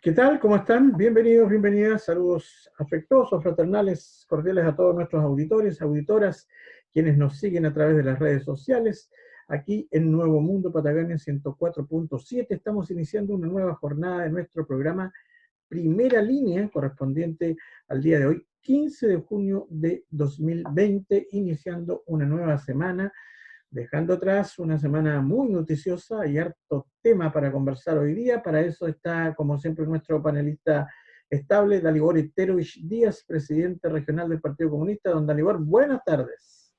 ¿Qué tal? ¿Cómo están? Bienvenidos, bienvenidas. Saludos afectuosos, fraternales, cordiales a todos nuestros auditores, auditoras, quienes nos siguen a través de las redes sociales. Aquí en Nuevo Mundo Patagonia 104.7 estamos iniciando una nueva jornada de nuestro programa Primera Línea, correspondiente al día de hoy, 15 de junio de 2020, iniciando una nueva semana, dejando atrás una semana muy noticiosa y harto tema para conversar hoy día. Para eso está, como siempre, nuestro panelista estable, Dalibor Iterovich Díaz, presidente regional del Partido Comunista. Don Dalibor, buenas tardes.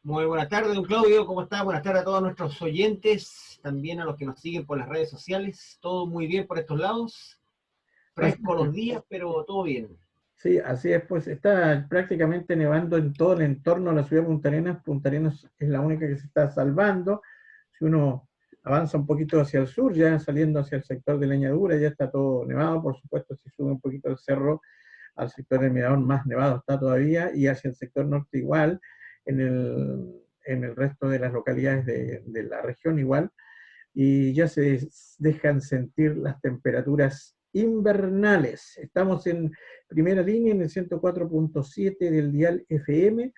Muy buenas tardes, don Claudio, ¿cómo está? Buenas tardes a todos nuestros oyentes, también a los que nos siguen por las redes sociales. Todo muy bien por estos lados. Fresco los días, pero todo bien. Sí, así es, pues está prácticamente nevando en todo el entorno de la ciudad de Punta Arenas. Punta Arenas es la única que se está salvando. Si uno avanza un poquito hacia el sur, ya saliendo hacia el sector de Leñadura, ya está todo nevado. Por supuesto, si sube un poquito el cerro al sector del Mirador, más nevado está todavía, y hacia el sector norte igual, en el resto de las localidades de la región igual, y ya se dejan sentir las temperaturas invernales. Estamos en primera línea en el 104.7 del dial FM,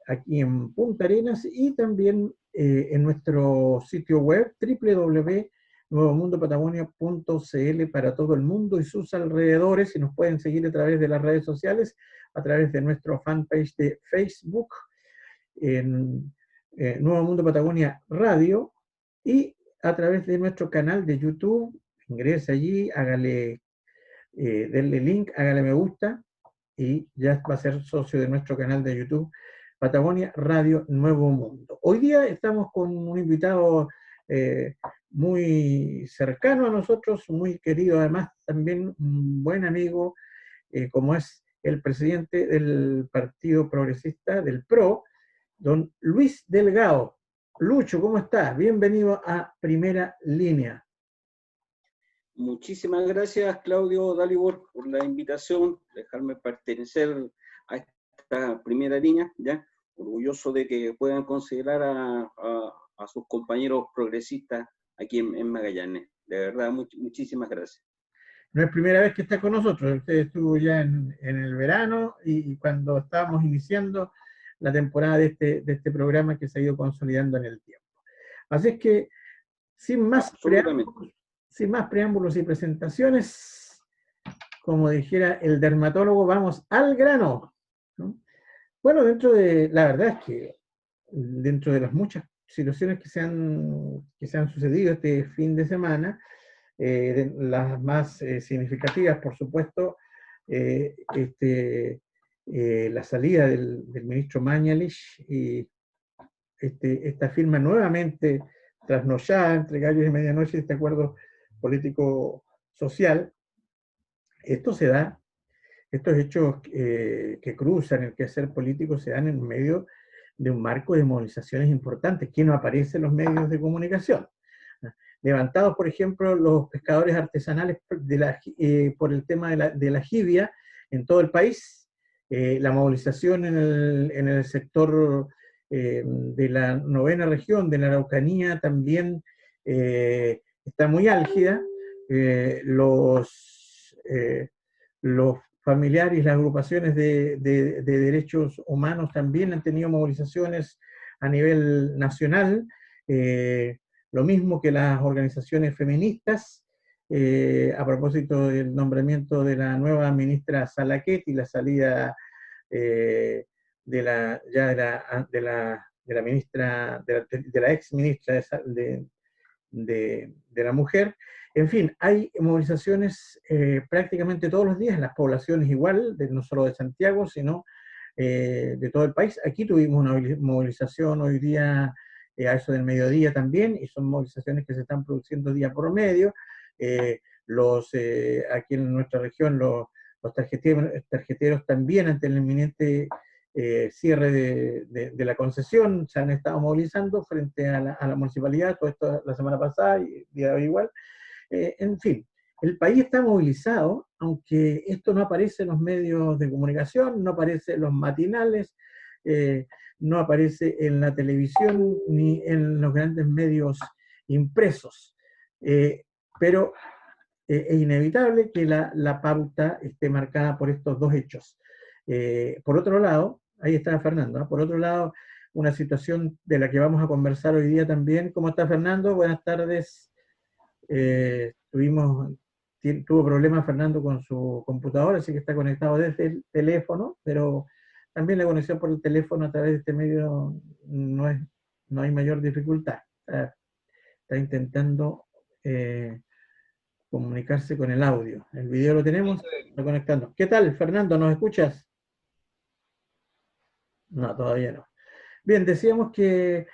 aquí en Punta Arenas, y también en nuestro sitio web www.nuevomundopatagonia.cl para todo el mundo y sus alrededores, y nos pueden seguir a través de las redes sociales, a través de nuestro fanpage de Facebook, en Nuevo Mundo Patagonia Radio, y a través de nuestro canal de YouTube. Ingrese allí, hágale, denle link, hágale me gusta, y ya va a ser socio de nuestro canal de YouTube, Patagonia Radio Nuevo Mundo. Hoy día estamos con un invitado muy cercano a nosotros, muy querido, además también un buen amigo, como es el presidente del Partido Progresista, del PRO, don Luis Delgado. Lucho, ¿cómo estás? Bienvenido a Primera Línea. Muchísimas gracias, Claudio Dalibor, por la invitación, dejarme pertenecer a esta primera línea, ¿ya? Orgulloso de que puedan considerar a sus compañeros progresistas aquí en Magallanes. De verdad, muchísimas gracias. No es primera vez que está con nosotros, usted estuvo ya en el verano y cuando estábamos iniciando la temporada de este programa que se ha ido consolidando en el tiempo. Así es que, sin más preámbulos y presentaciones, como dijera el dermatólogo, vamos al grano, ¿no? Bueno, la verdad es que dentro de las muchas situaciones que se han sucedido este fin de semana, las más significativas, por supuesto, la salida del ministro Mañalich y esta firma nuevamente trasnochada entre gallos y medianoche, este acuerdo político-social. Estos hechos que cruzan el quehacer político se dan en medio de un marco de movilizaciones importantes que no aparece en los medios de comunicación. Levantados, por ejemplo, los pescadores artesanales por el tema de la jibia en todo el país, la movilización en el sector de la novena región, de la Araucanía, también está muy álgida. Los familiares, las agrupaciones de derechos humanos también han tenido movilizaciones a nivel nacional, lo mismo que las organizaciones feministas, a propósito del nombramiento de la nueva ministra Salaquet y la salida de la ministra, de la ex ministra de la mujer. En fin, hay movilizaciones prácticamente todos los días en las poblaciones igual, no solo de Santiago, sino de todo el país. Aquí tuvimos una movilización hoy día a eso del mediodía también, y son movilizaciones que se están produciendo día por medio. Aquí en nuestra región los tarjeteros también, ante el inminente cierre de la concesión, se han estado movilizando frente a la municipalidad, todo esto la semana pasada y el día de hoy igual. En fin, el país está movilizado, aunque esto no aparece en los medios de comunicación, no aparece en los matinales, no aparece en la televisión ni en los grandes medios impresos. Pero es inevitable que la pauta esté marcada por estos dos hechos. Por otro lado, ahí está Fernando, ¿no? Por otro lado, una situación de la que vamos a conversar hoy día también. ¿Cómo está Fernando? Buenas tardes. Tuvo problemas Fernando con su computadora, así que está conectado desde el teléfono, pero también la conexión por el teléfono a través de este medio no hay mayor dificultad. Está intentando comunicarse con el audio. El video lo tenemos, está conectando. ¿Qué tal, Fernando? ¿Nos escuchas? No, todavía no. Bien, decíamos que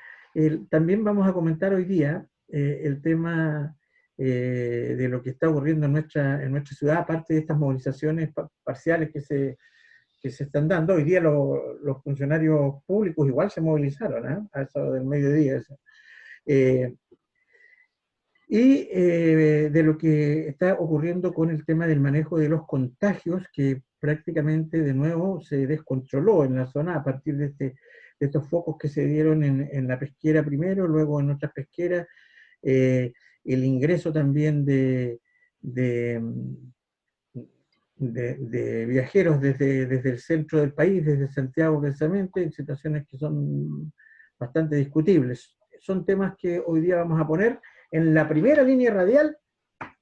también vamos a comentar hoy día el tema de lo que está ocurriendo en nuestra ciudad, aparte de estas movilizaciones parciales que se están dando. Hoy día los funcionarios públicos igual se movilizaron, a eso del mediodía. De lo que está ocurriendo con el tema del manejo de los contagios, que prácticamente de nuevo se descontroló en la zona a partir de estos focos que se dieron en la pesquera primero, luego en otras pesqueras, el ingreso también de viajeros desde el centro del país, desde Santiago precisamente, en situaciones que son bastante discutibles. Son temas que hoy día vamos a poner en la primera línea radial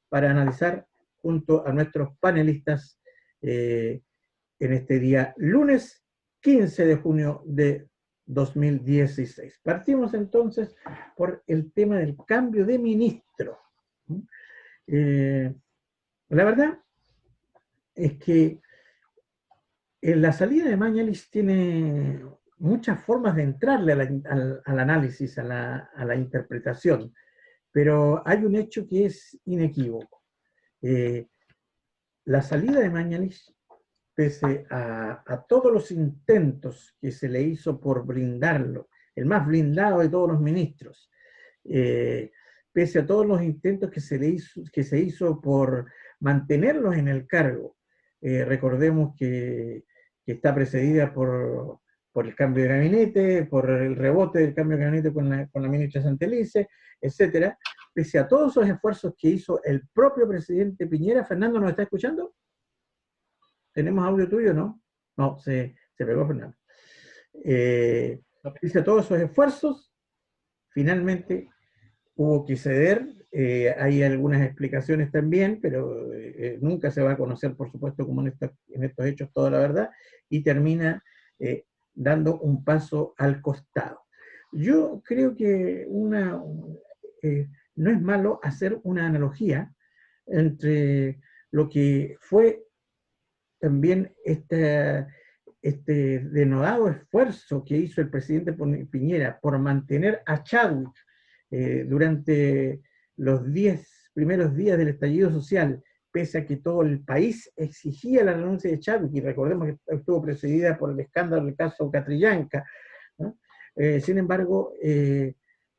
para analizar junto a nuestros panelistas en este día lunes 15 de junio de 2016. Partimos entonces por el tema del cambio de ministro. La verdad es que la salida de Mañalich tiene muchas formas de entrarle al análisis, a la interpretación, pero hay un hecho que es inequívoco. La salida de Mañalich, pese a todos los intentos que se le hizo por blindarlo, el más blindado de todos los ministros, pese a todos los intentos que se hizo por mantenerlos en el cargo, recordemos que está precedida por el cambio de gabinete, por el rebote del cambio de gabinete con la ministra Santelice, etc. Pese a todos esos esfuerzos que hizo el propio presidente Piñera. Fernando, ¿nos está escuchando? ¿Tenemos audio tuyo, no? No, se pegó Fernando. Pese a todos esos esfuerzos, finalmente hubo que ceder. Hay algunas explicaciones también, pero nunca se va a conocer, por supuesto, como en estos hechos toda la verdad, y termina dando un paso al costado. Yo creo que no es malo hacer una analogía entre lo que fue también este denodado esfuerzo que hizo el presidente Piñera por mantener a Chadwick durante los 10 primeros días del estallido social, pese a que todo el país exigía la renuncia de Chadwick, y recordemos que estuvo precedida por el escándalo del caso Catrillanca, ¿no? Sin embargo,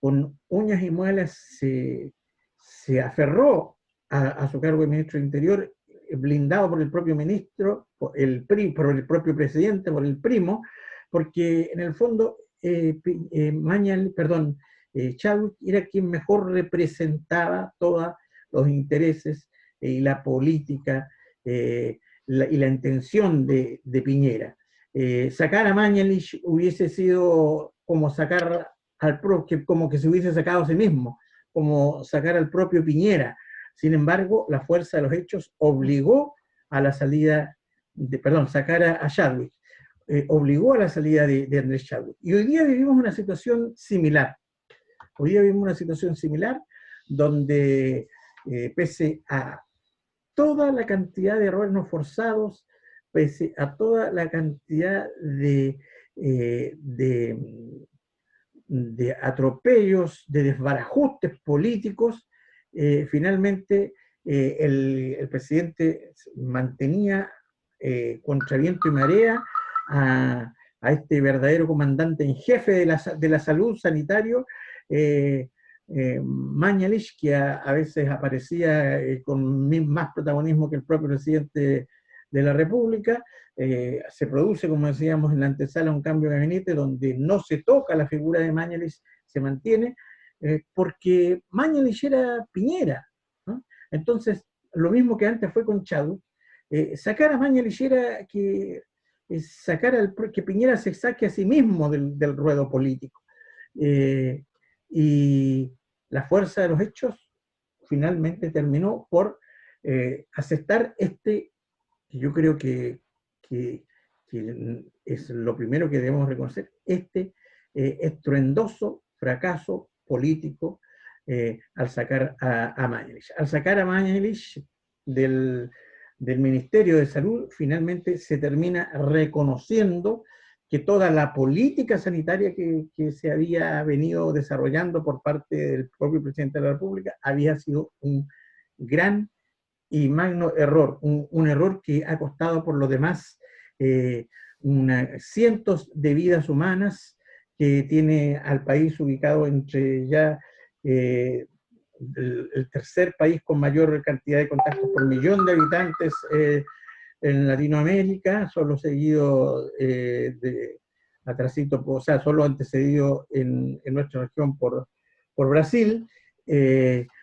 con uñas y muelas se aferró a su cargo de ministro del Interior, blindado por el propio ministro, por el propio presidente, por el primo, porque en el fondo Chadwick era quien mejor representaba todos los intereses y la política y la intención de Piñera. Sacar a Mañalich hubiese sido como sacar como que se hubiese sacado a sí mismo, como sacar al propio Piñera. Sin embargo, la fuerza de los hechos obligó a la salida sacar a Chadwick, obligó a la salida de Andrés Chadwick. Y hoy día vivimos una situación similar. Hoy día vivimos una situación similar donde, pese a toda la cantidad de errores no forzados, pese a toda la cantidad de atropellos, de desbarajustes políticos, finalmente el presidente mantenía contra viento y marea a este verdadero comandante en jefe de la salud sanitario, Mañalich, que a veces aparecía con más protagonismo que el propio presidente de la República. Se produce, como decíamos en la antesala, un cambio de gabinete donde no se toca la figura de Mañalich, se mantiene, porque Mañalich era Piñera, ¿no? Entonces, lo mismo que antes fue con Chadwick, sacar a Mañalich era que, que Piñera se saque a sí mismo del ruedo político. Y la fuerza de los hechos finalmente terminó por aceptar que yo creo que es lo primero que debemos reconocer, estruendoso fracaso político al sacar a Mañalich. Al sacar a Mañalich del Ministerio de Salud, finalmente se termina reconociendo que toda la política sanitaria que se había venido desarrollando por parte del propio presidente de la República había sido un gran y magno error, un error que ha costado por lo demás cientos de vidas humanas, que tiene al país ubicado entre ya el tercer país con mayor cantidad de contagios por millón de habitantes en Latinoamérica, solo seguido atrasito, o sea, solo antecedido en nuestra región por Brasil,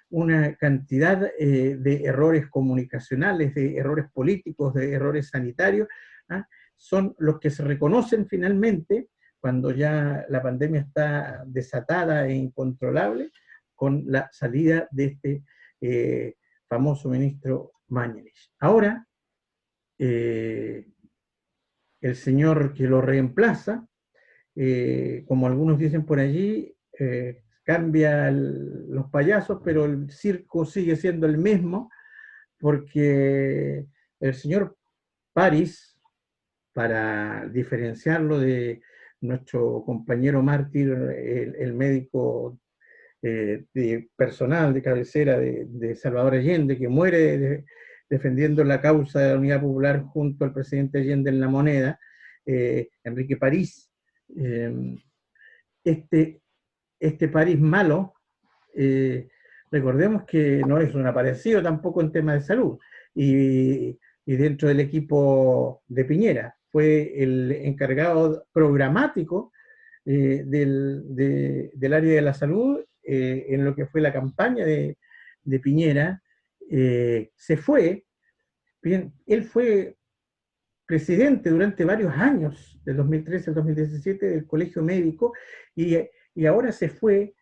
una cantidad de errores comunicacionales, de errores políticos, de errores sanitarios, son los que se reconocen finalmente cuando ya la pandemia está desatada e incontrolable, con la salida de este famoso ministro Mañalich. Ahora, el señor que lo reemplaza, como algunos dicen por allí, cambia los payasos, pero el circo sigue siendo el mismo, porque el señor París, para diferenciarlo de nuestro compañero mártir, el médico de personal de cabecera de Salvador Allende, que muere defendiendo la causa de la Unidad Popular junto al presidente Allende en La Moneda, Enrique París, este París malo, recordemos que no es un aparecido tampoco en temas de salud, y dentro del equipo de Piñera fue el encargado programático del área de la salud en lo que fue la campaña de Piñera. Se fue, bien, él fue presidente durante varios años, del 2013 al 2017, del Colegio Médico, y ahora se fue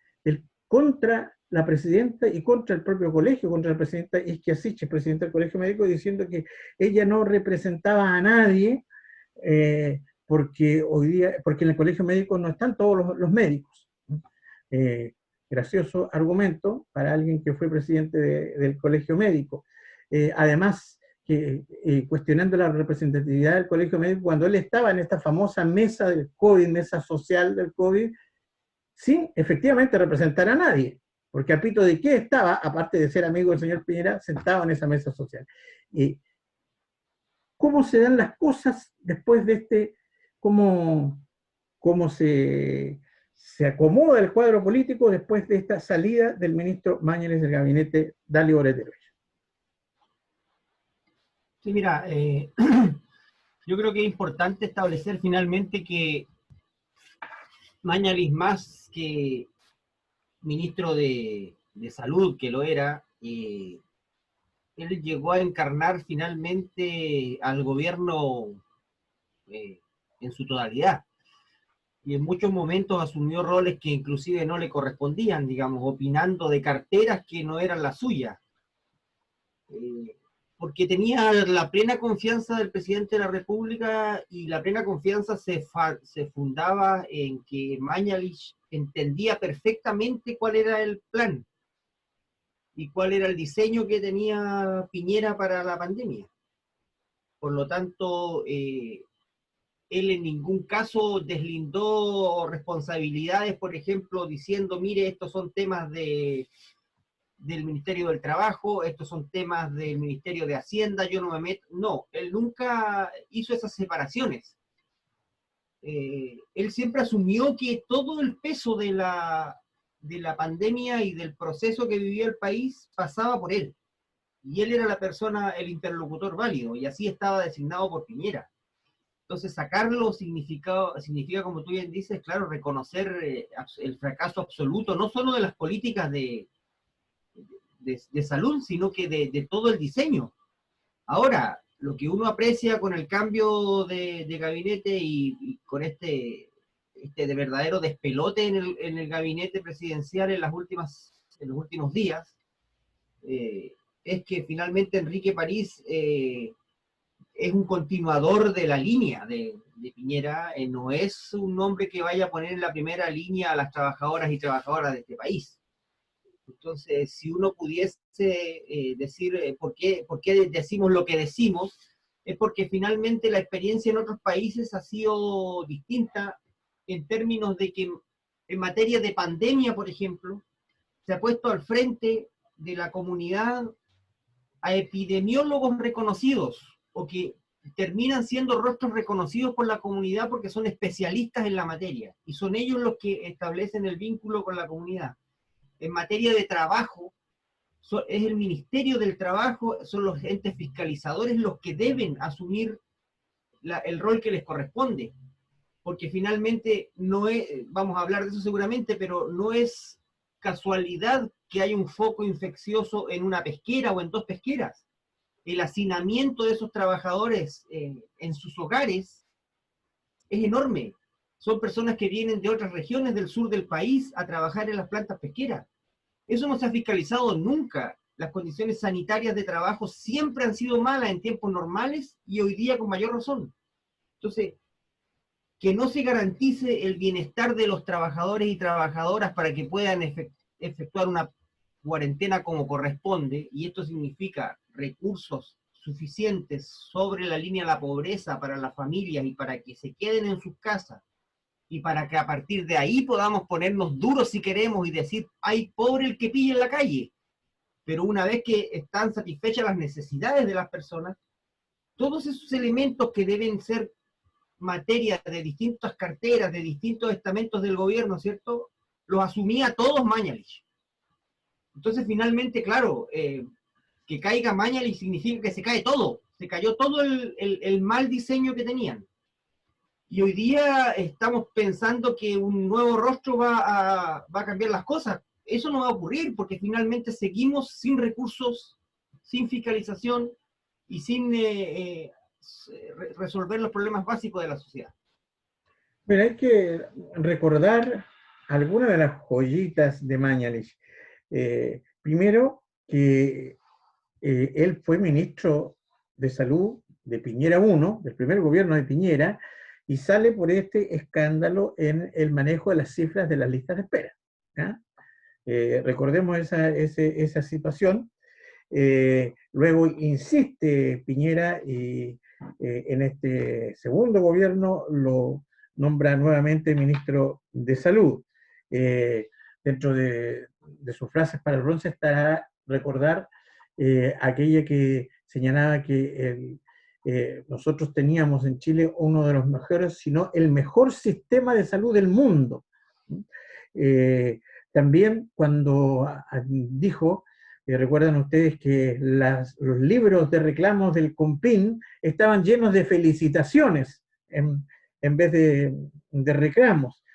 contra la presidenta y contra el propio colegio, contra la presidenta Isquia Siches, presidenta del Colegio Médico, diciendo que ella no representaba a nadie, porque en el Colegio Médico no están todos los médicos. Gracioso argumento para alguien que fue presidente del Colegio Médico. Además, cuestionando la representatividad del Colegio Médico, cuando él estaba en esta famosa mesa del COVID, mesa social del COVID, sin efectivamente representar a nadie, porque a pito de qué estaba, aparte de ser amigo del señor Piñera, sentado en esa mesa social. ¿Cómo se dan las cosas después de cómo se acomoda el cuadro político después de esta salida del ministro Mañalich del gabinete Dalibor Etelvez? Sí, mira, yo creo que es importante establecer finalmente que Mañalich, más que ministro de Salud, que lo era, él llegó a encarnar finalmente al gobierno en su totalidad. Y en muchos momentos asumió roles que inclusive no le correspondían, digamos, opinando de carteras que no eran las suyas. Porque tenía la plena confianza del presidente de la República, y la plena confianza se fundaba en que Mañalich entendía perfectamente cuál era el plan y cuál era el diseño que tenía Piñera para la pandemia. Por lo tanto, él en ningún caso deslindó responsabilidades, por ejemplo, diciendo, mire, estos son temas del Ministerio del Trabajo, estos son temas del Ministerio de Hacienda, yo no me meto. No, él nunca hizo esas separaciones. Él siempre asumió que todo el peso de la pandemia y del proceso que vivía el país pasaba por él. Y él era la persona, el interlocutor válido, y así estaba designado por Piñera. Entonces, sacarlo significa, como tú bien dices, claro, reconocer el fracaso absoluto, no solo de las políticas de de salud, sino que de todo el diseño. Ahora, lo que uno aprecia con el cambio de gabinete y con este de verdadero despelote en el gabinete presidencial en los últimos días, es que finalmente Enrique París es un continuador de la línea de Piñera, no es un hombre que vaya a poner en la primera línea a las trabajadoras y trabajadoras de este país. Entonces, si uno pudiese decir ¿por qué decimos lo que decimos? Es porque finalmente la experiencia en otros países ha sido distinta en términos de que en materia de pandemia, por ejemplo, se ha puesto al frente de la comunidad a epidemiólogos reconocidos o que terminan siendo rostros reconocidos por la comunidad porque son especialistas en la materia y son ellos los que establecen el vínculo con la comunidad. En materia de trabajo, es el Ministerio del Trabajo, son los entes fiscalizadores los que deben asumir el rol que les corresponde, porque finalmente no es, vamos a hablar de eso seguramente, pero no es casualidad que haya un foco infeccioso en una pesquera o en 2 pesqueras. El hacinamiento de esos trabajadores en sus hogares es enorme. Son personas que vienen de otras regiones del sur del país a trabajar en las plantas pesqueras. Eso no se ha fiscalizado nunca. Las condiciones sanitarias de trabajo siempre han sido malas en tiempos normales y hoy día con mayor razón. Entonces, que no se garantice el bienestar de los trabajadores y trabajadoras para que puedan efectuar una cuarentena como corresponde, y esto significa recursos suficientes sobre la línea de la pobreza para las familias y para que se queden en sus casas, y para que a partir de ahí podamos ponernos duros si queremos y decir, ay, pobre el que pille en la calle. Pero una vez que están satisfechas las necesidades de las personas, todos esos elementos que deben ser materia de distintas carteras, de distintos estamentos del gobierno, ¿cierto? Los asumía todos Mañalich. Entonces, finalmente, claro, que caiga Mañalich significa que se cae todo. Se cayó todo el mal diseño que tenían. Y hoy día estamos pensando que un nuevo rostro va a cambiar las cosas. Eso no va a ocurrir porque finalmente seguimos sin recursos, sin fiscalización y sin resolver los problemas básicos de la sociedad. Pero hay que recordar algunas de las joyitas de Mañalich. Primero, que él fue ministro de Salud de Piñera I, del primer gobierno de Piñera, y sale por este escándalo en el manejo de las cifras de las listas de espera. Recordemos esa situación. Luego insiste Piñera y en este segundo gobierno lo nombra nuevamente ministro de Salud. Dentro de sus frases para el bronce está recordar aquella que señalaba que nosotros teníamos en Chile uno de los mejores, si no el mejor sistema de salud del mundo. También cuando dijo, recuerdan ustedes que los libros de reclamos del COMPIN estaban llenos de felicitaciones en vez de reclamos.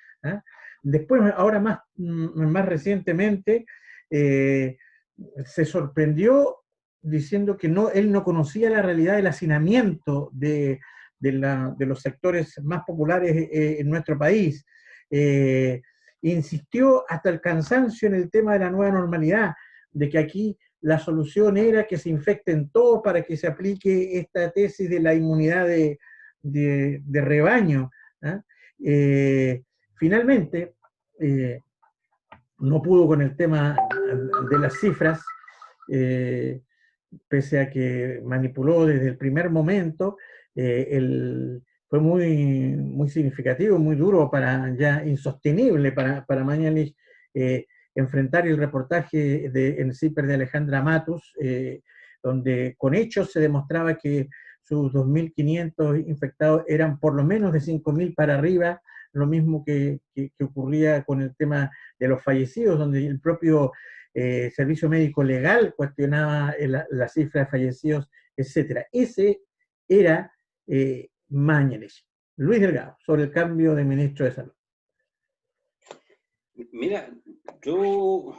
Después, ahora más recientemente, se sorprendió diciendo que él no conocía la realidad del hacinamiento de los sectores más populares en nuestro país. Insistió hasta el cansancio en el tema de la nueva normalidad, de que aquí la solución era que se infecten todos para que se aplique esta tesis de la inmunidad de rebaño. Finalmente, no pudo con el tema de las cifras, pese a que manipuló desde el primer momento. Fue muy, muy significativo, muy duro, ya insostenible para Mañalich enfrentar el reportaje en el CIPER de Alejandra Matus, donde con hechos se demostraba que sus 2.500 infectados eran por lo menos de 5.000 para arriba, lo mismo que ocurría con el tema de los fallecidos, donde el propio Servicio Médico Legal cuestionaba la cifra de fallecidos, etc. Ese era Mañalich. Luis Delgado, sobre el cambio de ministro de Salud. Mira, yo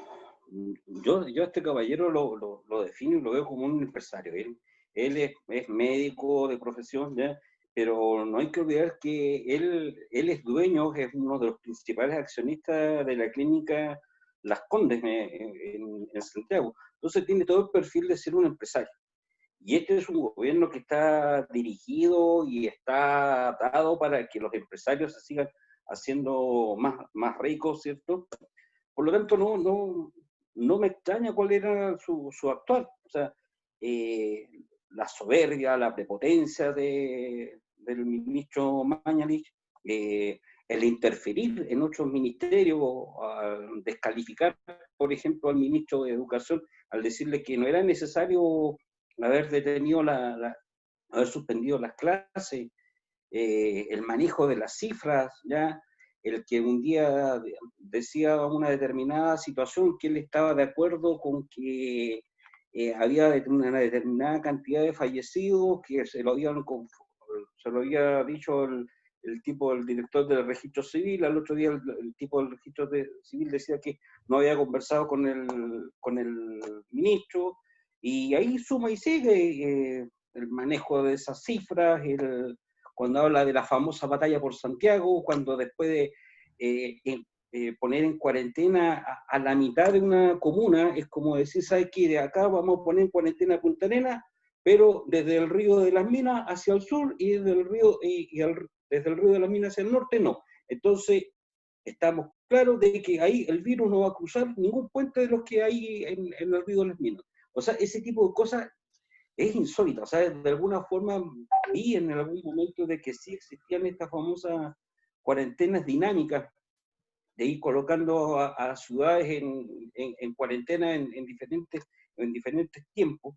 yo a este caballero lo defino y lo veo como un empresario. Él es médico de profesión, ¿ya? Pero no hay que olvidar que él es dueño, es uno de los principales accionistas de la clínica Las Condes en Santiago. Entonces tiene todo el perfil de ser un empresario. Y este es un gobierno que está dirigido y está dado para que los empresarios se sigan haciendo más ricos, ¿cierto? Por lo tanto, no me extraña cuál era su actual. O sea, la soberbia, la prepotencia del ministro Mañalich, el interferir en otros ministerios, descalificar, por ejemplo, al ministro de Educación, al decirle que no era necesario haber haber suspendido las clases, el manejo de las cifras, ¿ya? El que un día decía una determinada situación que él estaba de acuerdo con que había una determinada cantidad de fallecidos, que se lo había dicho el director del registro civil. Al otro día el tipo del registro civil decía que no había conversado con el ministro, y ahí suma y sigue el manejo de esas cifras, cuando habla de la famosa batalla por Santiago, cuando después de poner en cuarentena a la mitad de una comuna, es como decir, ¿sabes qué? De acá vamos a poner en cuarentena Punta Arenas, pero desde el río de las Minas hacia el sur, y desde el río de las Minas hacia el norte, no. Entonces, estamos claros de que ahí el virus no va a cruzar ningún puente de los que hay en el río de las Minas. O sea, ese tipo de cosas es insólita. O sea, de alguna forma vi en algún momento de que sí existían estas famosas cuarentenas dinámicas, de ir colocando a ciudades en cuarentena en diferentes tiempos,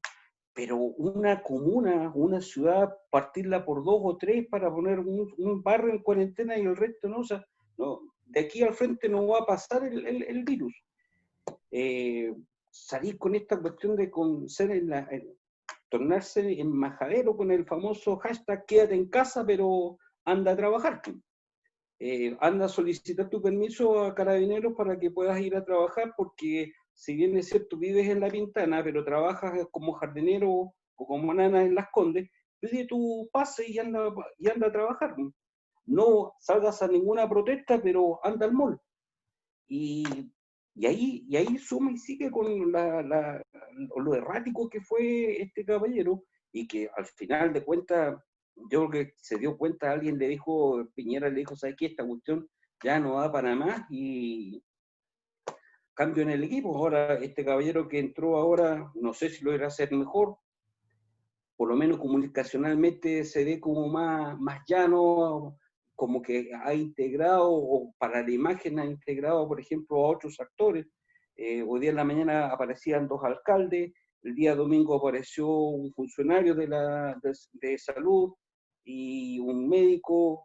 pero una comuna, una ciudad, partirla por 2 o 3 para poner un barrio en cuarentena y el resto no. O sea, no, de aquí al frente no va a pasar el virus. Salir con esta cuestión de tornarse en majadero con el famoso hashtag quédate en casa, pero anda a trabajar. Anda a solicitar tu permiso a Carabineros para que puedas ir a trabajar, porque si bien es cierto, vives en La Pintana, pero trabajas como jardinero o como nana en Las Condes, pide tu pase y anda a trabajar. No salgas a ninguna protesta, pero anda al mall. Y ahí suma y sigue con lo errático que fue este caballero, y que al final de cuentas, yo creo que se dio cuenta, alguien le dijo, Piñera le dijo, ¿sabes qué? Esta cuestión ya no da para más, y cambio en el equipo. Ahora, este caballero que entró ahora, no sé si lo irá a hacer mejor, por lo menos comunicacionalmente se ve como más llano, como que ha integrado, o para la imagen ha integrado, por ejemplo, a otros actores. Hoy día en la mañana aparecían 2 alcaldes, el día domingo apareció un funcionario de salud y un médico,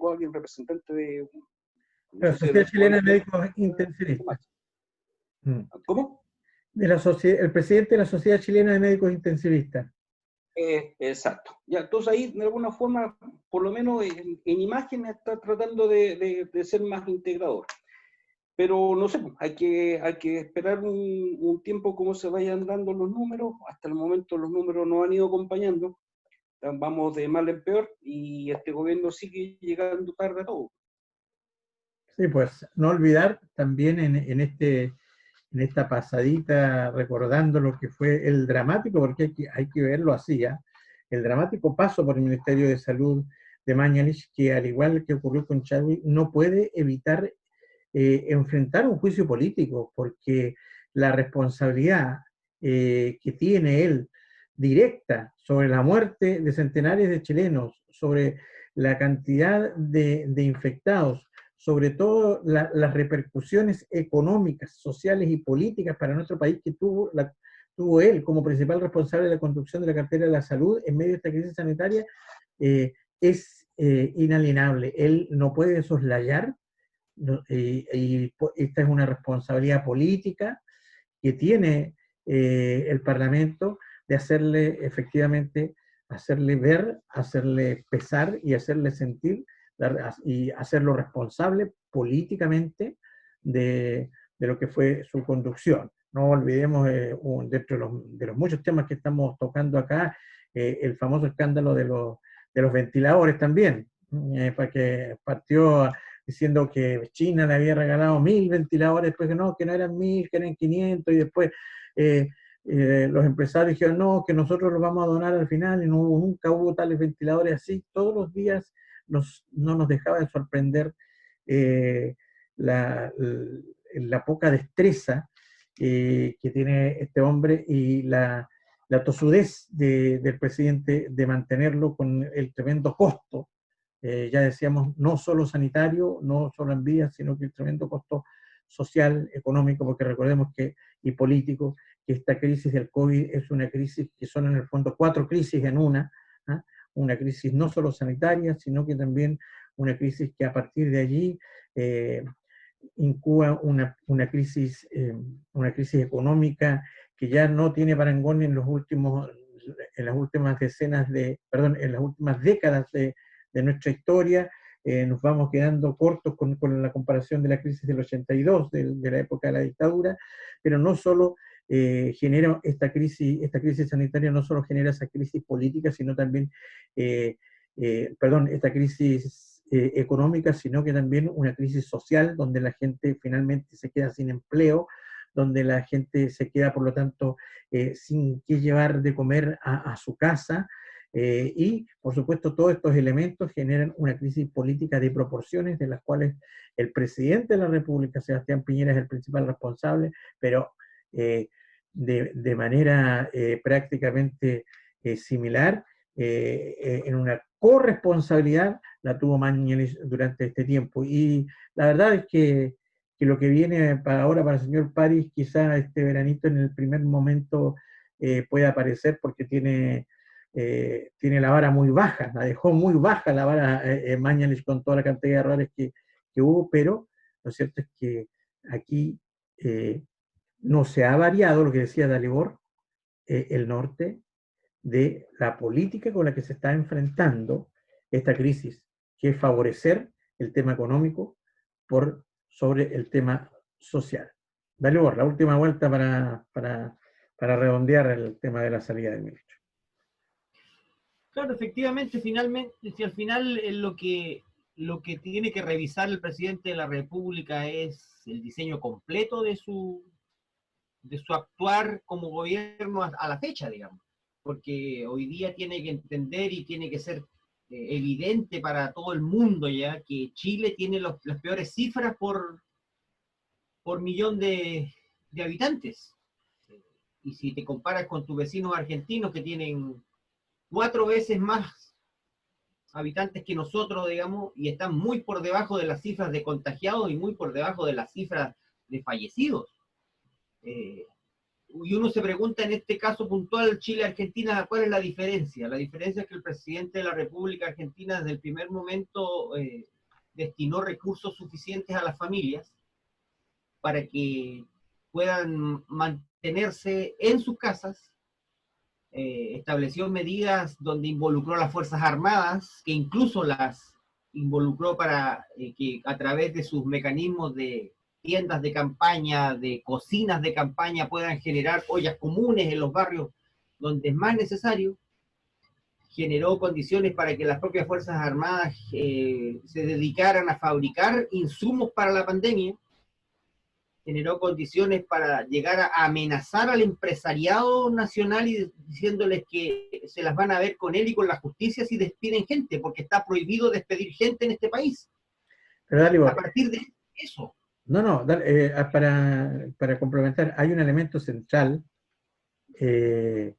alguien representante de... No La sé si Sociedad de Chilena de Médicos Intensivistas. ¿Cómo? El presidente de la Sociedad Chilena de Médicos Intensivistas. Exacto. Ya, entonces ahí, de alguna forma, por lo menos en imagen, está tratando de ser más integrador. Pero no sé, hay que esperar un tiempo cómo se vayan dando los números. Hasta el momento los números no han ido acompañando. Vamos de mal en peor, y este gobierno sigue llegando tarde a todo. Sí, pues no olvidar también en esta pasadita, recordando lo que fue el dramático, porque hay que verlo así, ¿eh? El dramático paso por el Ministerio de Salud de Mañalich, que al igual que ocurrió con Chadwick, no puede evitar enfrentar un juicio político, porque la responsabilidad que tiene él directa sobre la muerte de centenares de chilenos, sobre la cantidad de infectados, sobre todo las repercusiones económicas, sociales y políticas para nuestro país que tuvo él como principal responsable de la conducción de la cartera de la salud en medio de esta crisis sanitaria, es inalienable. Él no puede soslayar, y esta es una responsabilidad política que tiene el Parlamento, de efectivamente, hacerle ver, hacerle pesar y hacerle sentir, y hacerlo responsable políticamente de de lo que fue su conducción. No olvidemos, dentro de los muchos temas que estamos tocando acá, el famoso escándalo de los ventiladores también, que partió diciendo que China le había regalado 1000 ventiladores, después que no eran 1000, que eran 500, y después los empresarios dijeron no, que nosotros los vamos a donar al final, y nunca hubo tales ventiladores así. Todos los días no nos dejaba de sorprender la poca destreza que tiene este hombre y la tosudez del presidente de mantenerlo con el tremendo costo, ya decíamos, no solo sanitario, no solo en vías, sino que el tremendo costo social, económico, porque recordemos y político, que esta crisis del COVID es una crisis que son en el fondo 4 crisis en una crisis no solo sanitaria, sino que también una crisis que a partir de allí incuba una crisis económica que ya no tiene parangón en las últimas décadas de nuestra historia. Nos vamos quedando cortos con la comparación de la crisis del 82, de la época de la dictadura, pero no solo genera esta crisis sanitaria, no solo genera esa crisis política, sino también, esta crisis económica, sino que también una crisis social, donde la gente finalmente se queda sin empleo, donde la gente se queda, por lo tanto, sin qué llevar de comer a su casa, y, por supuesto, todos estos elementos generan una crisis política de proporciones, de las cuales el presidente de la República, Sebastián Piñera, es el principal responsable, pero de manera prácticamente similar, en una corresponsabilidad, la tuvo Mañalich durante este tiempo. Y la verdad es que lo que viene ahora para el señor París, quizá este veranito en el primer momento pueda aparecer, porque tiene la vara muy baja, la dejó muy baja la vara Mañalich, con toda la cantidad de errores que hubo, pero lo cierto es que aquí no se ha variado, lo que decía Dalibor, el norte de la política con la que se está enfrentando esta crisis, que es favorecer el tema económico por sobre el tema social. Dalibor, la última vuelta para redondear el tema de la salida del ministro. Claro, efectivamente, finalmente, si al final lo que tiene que revisar el presidente de la República es el diseño completo de su actuar como gobierno a la fecha, digamos, porque hoy día tiene que entender y tiene que ser evidente para todo el mundo ya que Chile tiene las peores cifras por millón de habitantes. Y si te comparas con tus vecinos argentinos, que tienen 4 veces más habitantes que nosotros, digamos, y están muy por debajo de las cifras de contagiados y muy por debajo de las cifras de fallecidos. Y uno se pregunta en este caso puntual Chile-Argentina, ¿cuál es la diferencia? La diferencia es que el presidente de la República Argentina desde el primer momento destinó recursos suficientes a las familias para que puedan mantenerse en sus casas, estableció medidas donde involucró a las Fuerzas Armadas, que incluso las involucró para que a través de sus mecanismos de tiendas de campaña, de cocinas de campaña, puedan generar ollas comunes en los barrios donde es más necesario. Generó condiciones para que las propias Fuerzas Armadas se dedicaran a fabricar insumos para la pandemia. Generó condiciones para llegar a amenazar al empresariado nacional y diciéndoles que se las van a ver con él y con la justicia si despiden gente, porque está prohibido despedir gente en este país. Pero Dalibor, a partir de eso. No, para complementar, hay un elemento central que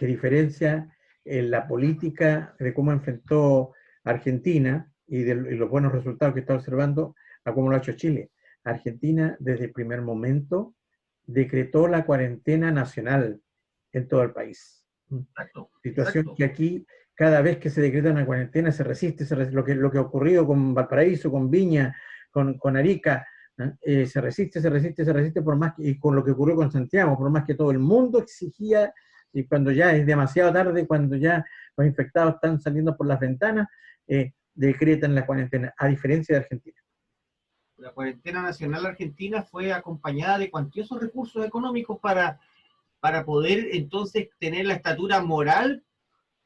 diferencia la política de cómo enfrentó Argentina y los buenos resultados que está observando a cómo lo ha hecho Chile. Argentina, desde el primer momento, decretó la cuarentena nacional en todo el país. Situación que aquí, cada vez que se decreta una cuarentena, se resiste lo que ha ocurrido con Valparaíso, con Viña, con Arica, se resiste por más y con lo que ocurrió con Santiago, por más que todo el mundo exigía, y cuando ya es demasiado tarde, cuando ya los infectados están saliendo por las ventanas, decretan la cuarentena, a diferencia de Argentina. La cuarentena nacional argentina fue acompañada de cuantiosos recursos económicos para poder entonces tener la estatura moral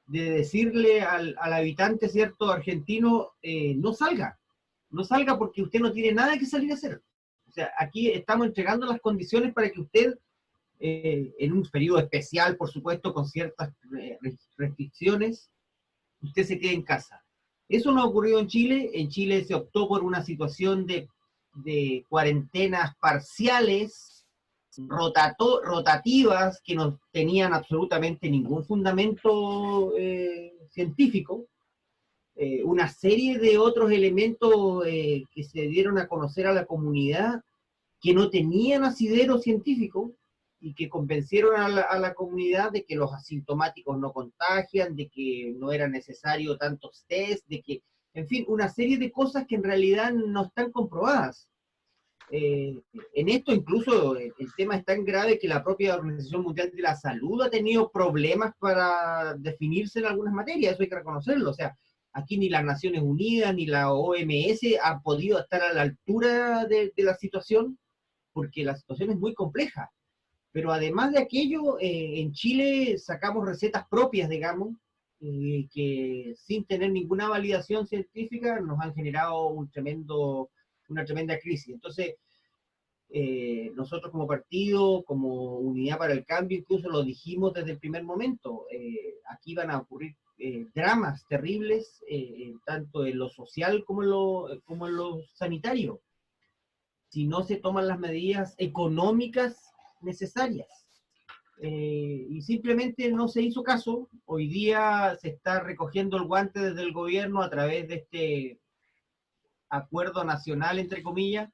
de decirle al habitante, ¿cierto?, argentino, no salga porque usted no tiene nada que salir a hacer. O sea, aquí estamos entregando las condiciones para que usted, en un periodo especial, por supuesto, con ciertas restricciones, usted se quede en casa. Eso no ha ocurrido en Chile. En Chile se optó por una situación de cuarentenas parciales, rotativas, que no tenían absolutamente ningún fundamento científico. Una serie de otros elementos que se dieron a conocer a la comunidad que no tenían asidero científico y que convencieron a la comunidad de que los asintomáticos no contagian, de que no era necesario tantos test, de que, en fin, una serie de cosas que en realidad no están comprobadas. En esto incluso el tema es tan grave que la propia Organización Mundial de la Salud ha tenido problemas para definirse en algunas materias, eso hay que reconocerlo. O sea, aquí ni las Naciones Unidas ni la OMS han podido estar a la altura de la situación, porque la situación es muy compleja. Pero además de aquello, en Chile sacamos recetas propias, digamos, que sin tener ninguna validación científica nos han generado una tremenda crisis. Entonces, nosotros como partido, como Unidad para el Cambio, incluso lo dijimos desde el primer momento, aquí van a ocurrir dramas terribles, tanto en lo social como en lo sanitario, si no se toman las medidas económicas necesarias. Y simplemente no se hizo caso. Hoy día se está recogiendo el guante desde el gobierno a través de este acuerdo nacional, entre comillas,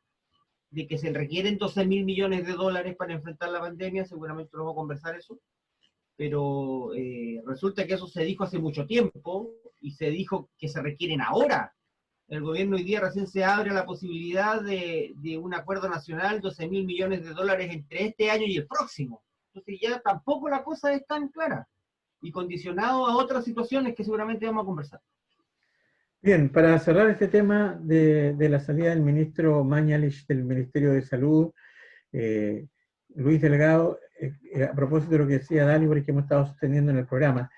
de que se requieren 12.000 millones de dólares para enfrentar la pandemia. Seguramente vamos a conversar eso, pero resulta que eso se dijo hace mucho tiempo y se dijo que se requieren ahora. El gobierno hoy día recién se abre a la posibilidad de un acuerdo nacional, 12.000 millones de dólares entre este año y el próximo. Entonces ya tampoco la cosa es tan clara y condicionado a otras situaciones que seguramente vamos a conversar. Bien, para cerrar este tema de la salida del ministro Mañalich del Ministerio de Salud, Luis Delgado, a propósito de lo que decía Dalibor y que hemos estado sosteniendo en el programa,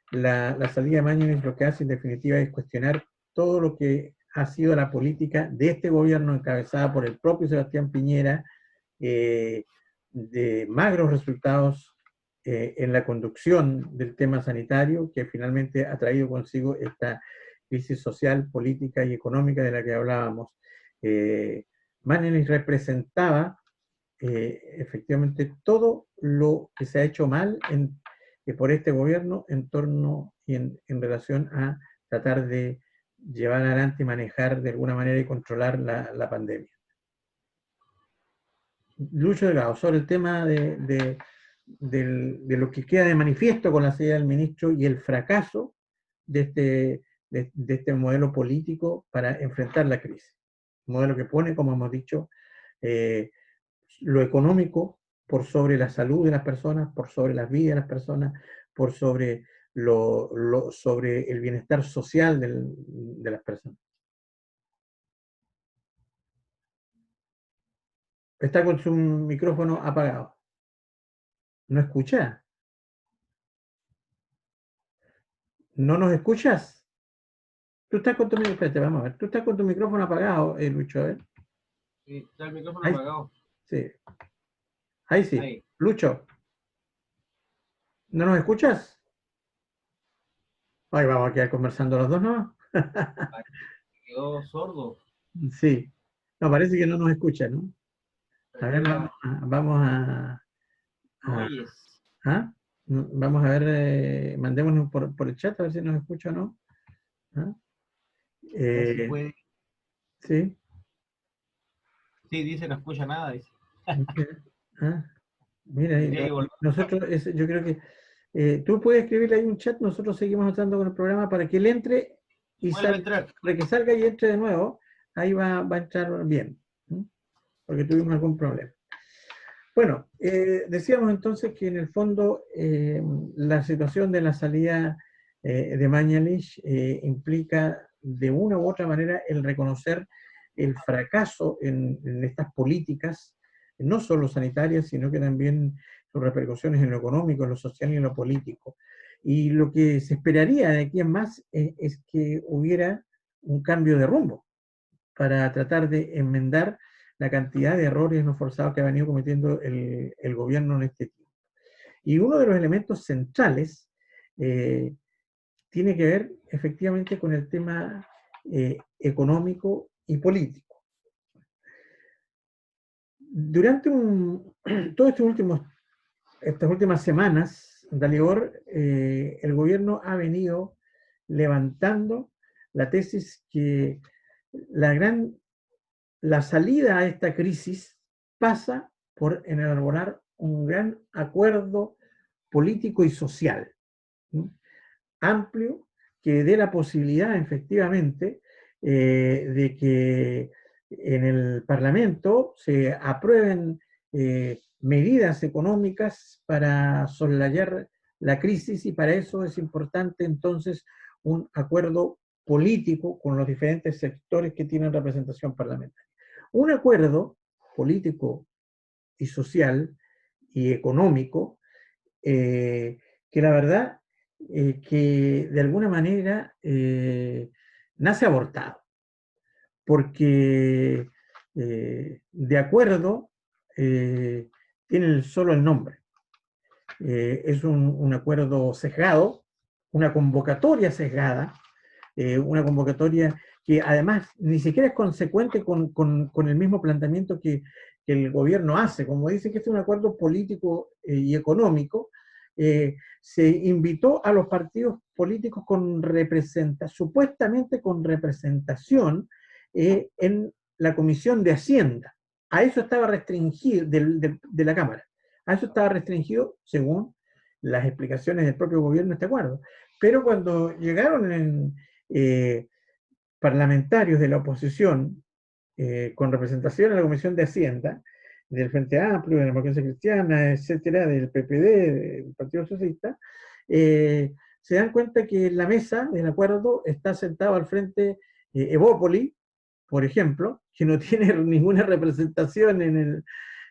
la salida de Mañalich lo que hace en definitiva es cuestionar todo lo que ha sido la política de este gobierno encabezada por el propio Sebastián Piñera, de magros resultados en la conducción del tema sanitario, que finalmente ha traído consigo esta crisis social, política y económica de la que hablábamos. Mañalich representaba efectivamente todo lo que se ha hecho mal por este gobierno en torno y en relación a tratar de llevar adelante y manejar de alguna manera y controlar la pandemia. Lucho Delgado, sobre el tema de lo que queda de manifiesto con la salida del ministro y el fracaso de este modelo político para enfrentar la crisis. Un modelo que pone, como hemos dicho, lo económico por sobre la salud de las personas, por sobre las vidas de las personas, por sobre sobre el bienestar social de las personas. Está con su micrófono apagado. ¿No escucha? ¿No nos escuchas? Tú estás con tu micrófono, espérate, vamos a ver. Tú estás con tu micrófono apagado, Lucho, a ver. Sí, está el micrófono Ahí, apagado. sí. Ahí sí. Ahí. Lucho, ¿no nos escuchas? Ahí vamos a quedar conversando los dos, ¿no? Quedó sordo. Sí. No, parece que no nos escucha, ¿no? A ver, vamos a ¿ah? Vamos a ver, mandémonos por el chat a ver si nos escucha o no. ¿Ah? Si puede. Sí. Sí, dice, no escucha nada, dice. ¿Ah? Mira, nosotros, yo creo que tú puedes escribirle ahí un chat, nosotros seguimos entrando con el programa para que él entre y salga, para que salga y entre de nuevo, ahí va a entrar bien, ¿sí? Porque tuvimos algún problema. Bueno, decíamos entonces que en el fondo la situación de la salida de Mañalich implica de una u otra manera el reconocer el fracaso en estas políticas, no solo sanitarias, sino que también sus repercusiones en lo económico, en lo social y en lo político. Y lo que se esperaría de aquí en más es que hubiera un cambio de rumbo para tratar de enmendar la cantidad de errores no forzados que ha venido cometiendo el gobierno en este tiempo. Y uno de los elementos centrales tiene que ver efectivamente con el tema económico y político. Durante todas estas últimas semanas, Dalibor, el gobierno ha venido levantando la tesis que la salida a esta crisis pasa por elaborar un gran acuerdo político y social, ¿sí?, amplio, que dé la posibilidad efectivamente de que en el Parlamento se aprueben medidas económicas para soslayar la crisis, y para eso es importante entonces un acuerdo político con los diferentes sectores que tienen representación parlamentaria. Un acuerdo político y social y económico que la verdad que de alguna manera nace abortado, porque de acuerdo tiene solo el nombre. Es un acuerdo sesgado, una convocatoria sesgada, una convocatoria que además ni siquiera es consecuente con el mismo planteamiento que el gobierno hace. Como dice que este es un acuerdo político y económico, se invitó a los partidos políticos supuestamente con representación en la Comisión de Hacienda. A eso estaba restringido, de la Cámara. A eso estaba restringido, según las explicaciones del propio gobierno, este acuerdo. Pero cuando llegaron parlamentarios de la oposición con representación en la Comisión de Hacienda, del Frente Amplio, de la Democracia Cristiana, etcétera, del PPD, del Partido Socialista, se dan cuenta que en la mesa del acuerdo está sentado al frente Evópoli, por ejemplo, que no tiene ninguna representación en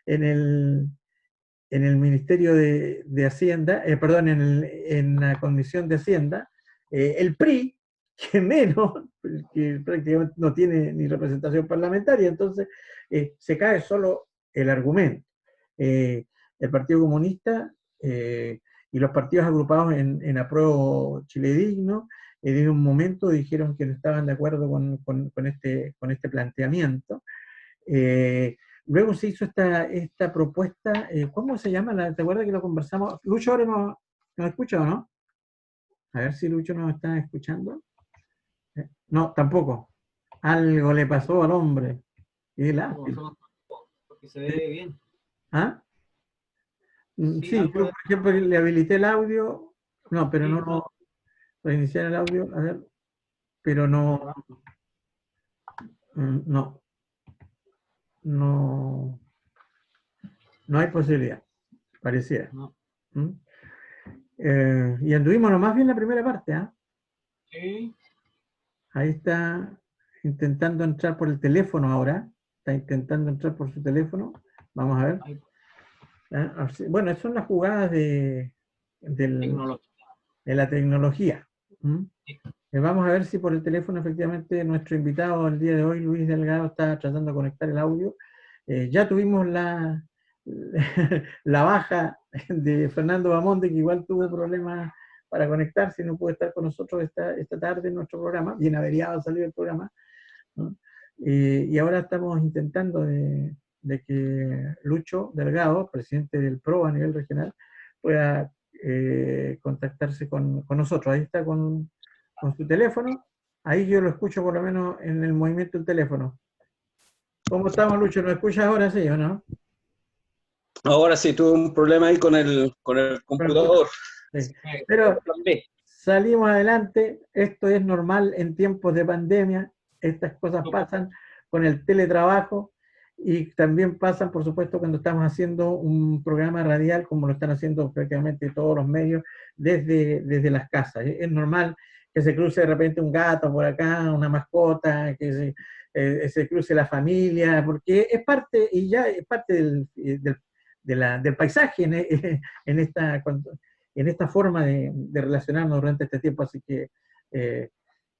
el Ministerio de Hacienda, perdón, en la Comisión de Hacienda, el PRI, que menos, que prácticamente no tiene ni representación parlamentaria. Entonces se cae solo el argumento. El Partido Comunista y los partidos agrupados en Apruebo Chile Digno, en un momento dijeron que no estaban de acuerdo con este planteamiento. Luego se hizo esta propuesta, ¿cómo se llama? ¿Te acuerdas que lo conversamos? Lucho ahora nos escucha, ¿o no? A ver si Lucho nos está escuchando. No, tampoco. Algo le pasó al hombre. Qué lástima. Porque se ve bien. ¿Ah? Sí, Sí, yo, por ejemplo, le habilité el audio. No, pero sí, no. Reiniciar el audio, a ver. Pero no. No. No hay posibilidad. Pareciera. No. Y anduvimos nomás bien la primera parte, ¿ah? Sí. Ahí está intentando entrar por el teléfono ahora. Está intentando entrar por su teléfono. Vamos a ver. Bueno, son las jugadas de la tecnología. Sí. Vamos a ver si por el teléfono efectivamente nuestro invitado el día de hoy, Luis Delgado, está tratando de conectar el audio. Ya tuvimos la baja de Fernando Bamonde, que igual tuvo problemas para conectarse y no pudo estar con nosotros esta tarde en nuestro programa. Bien averiado salió el programa, ¿no? Y ahora estamos intentando de que Lucho Delgado, presidente del PRO a nivel regional, pueda contactarse con nosotros. Ahí está con su teléfono. Ahí yo lo escucho por lo menos en el movimiento del teléfono. ¿Cómo estamos, Lucho? ¿Lo escuchas ahora, sí o no? Ahora sí, tuve un problema ahí con el computador. Sí. Pero salimos adelante. Esto es normal en tiempos de pandemia. Estas cosas pasan con el teletrabajo y también pasan, por supuesto, cuando estamos haciendo un programa radial, como lo están haciendo prácticamente todos los medios desde las casas. Es normal que que se cruce de repente un gato por acá, una mascota, que se cruce la familia, porque es parte, y ya es parte del paisaje en esta forma de relacionarnos durante este tiempo, así que